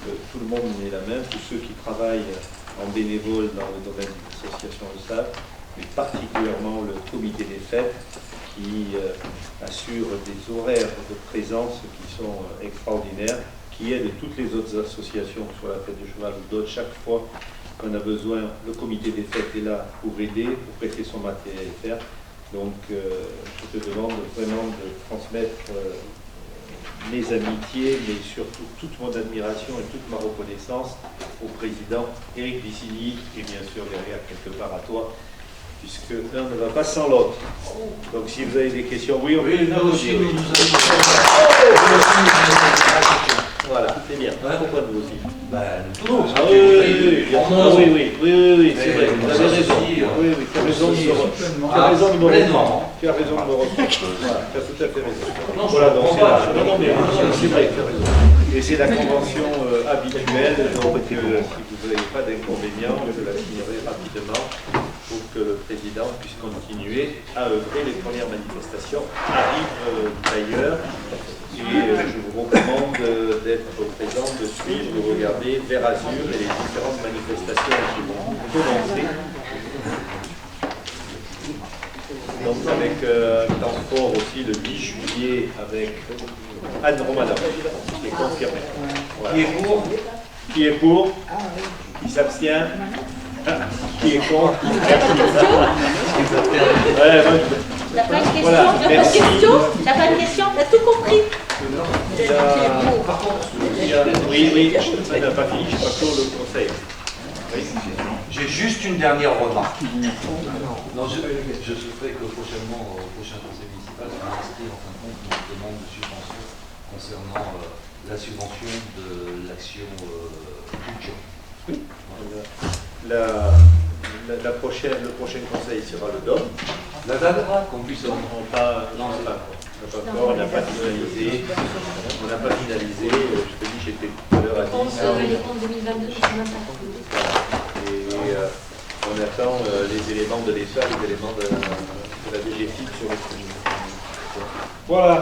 tout le monde met la main, tous ceux qui travaillent en bénévole dans le domaine de l'association le savent, mais particulièrement le comité des fêtes qui assure des horaires de présence qui sont extraordinaires, qui aident toutes les autres associations, soit la fête du cheval ou d'autres. Chaque fois qu'on a besoin, le comité des fêtes est là pour aider, pour prêter son matériel et faire. Donc je te demande vraiment de transmettre mes amitiés, mais surtout toute mon admiration et toute ma reconnaissance au président Éric Vicini et bien sûr derrière quelque part à toi, puisque l'un ne va pas sans l'autre. Donc si vous avez des questions, oui, on peut nous aussi, nous voilà, c'est bien. Pourquoi nous aussi? Toulouse. Ah oui, c'est vrai. Vous avez raison. Oui, tu as raison de me reprendre. Tu as raison de me reprendre. Voilà, tu as tout à fait raison. Voilà, donc c'est vrai, tu as raison. Et c'est la convention habituelle, donc si vous n'avez pas d'inconvénient, je la signerai rapidement pour que le président puisse continuer à œuvrer. Les premières manifestations arrivent d'ailleurs. Et je vous recommande d'être présent, de suivre, de regarder Vert Azur et les différentes manifestations qui vont commencer. Donc avec un temps fort aussi le 8 juillet avec Anne Romana, qui est confirmée. Voilà. Qui est pour? Qui s'abstient? Qui est contre? T'as pas de question? T'as pas de question? T'as tout compris? Oui, on n'a pas fini, je n'ai pas clos le conseil. Oui. J'ai juste une dernière remarque. Non, je souhaiterais que prochainement, au prochain conseil municipal, on inscrive en fin de compte une demande de subvention concernant la subvention de l'action culture. Oui. Le prochain conseil sera le DOM. La date qu'on puisse non, c'est pas encore. On n'a pas finalisé. On n'a pas finalisé. Je te dis, j'étais tout à l'heure à 10. Les comptes 2022, je ne sais même pas. Et on attend les éléments de l'État, les éléments de la DGFiP sur les communes. Voilà.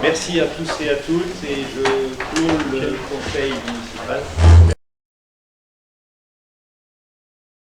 Merci à tous et à toutes. Et je clôt le conseil municipal.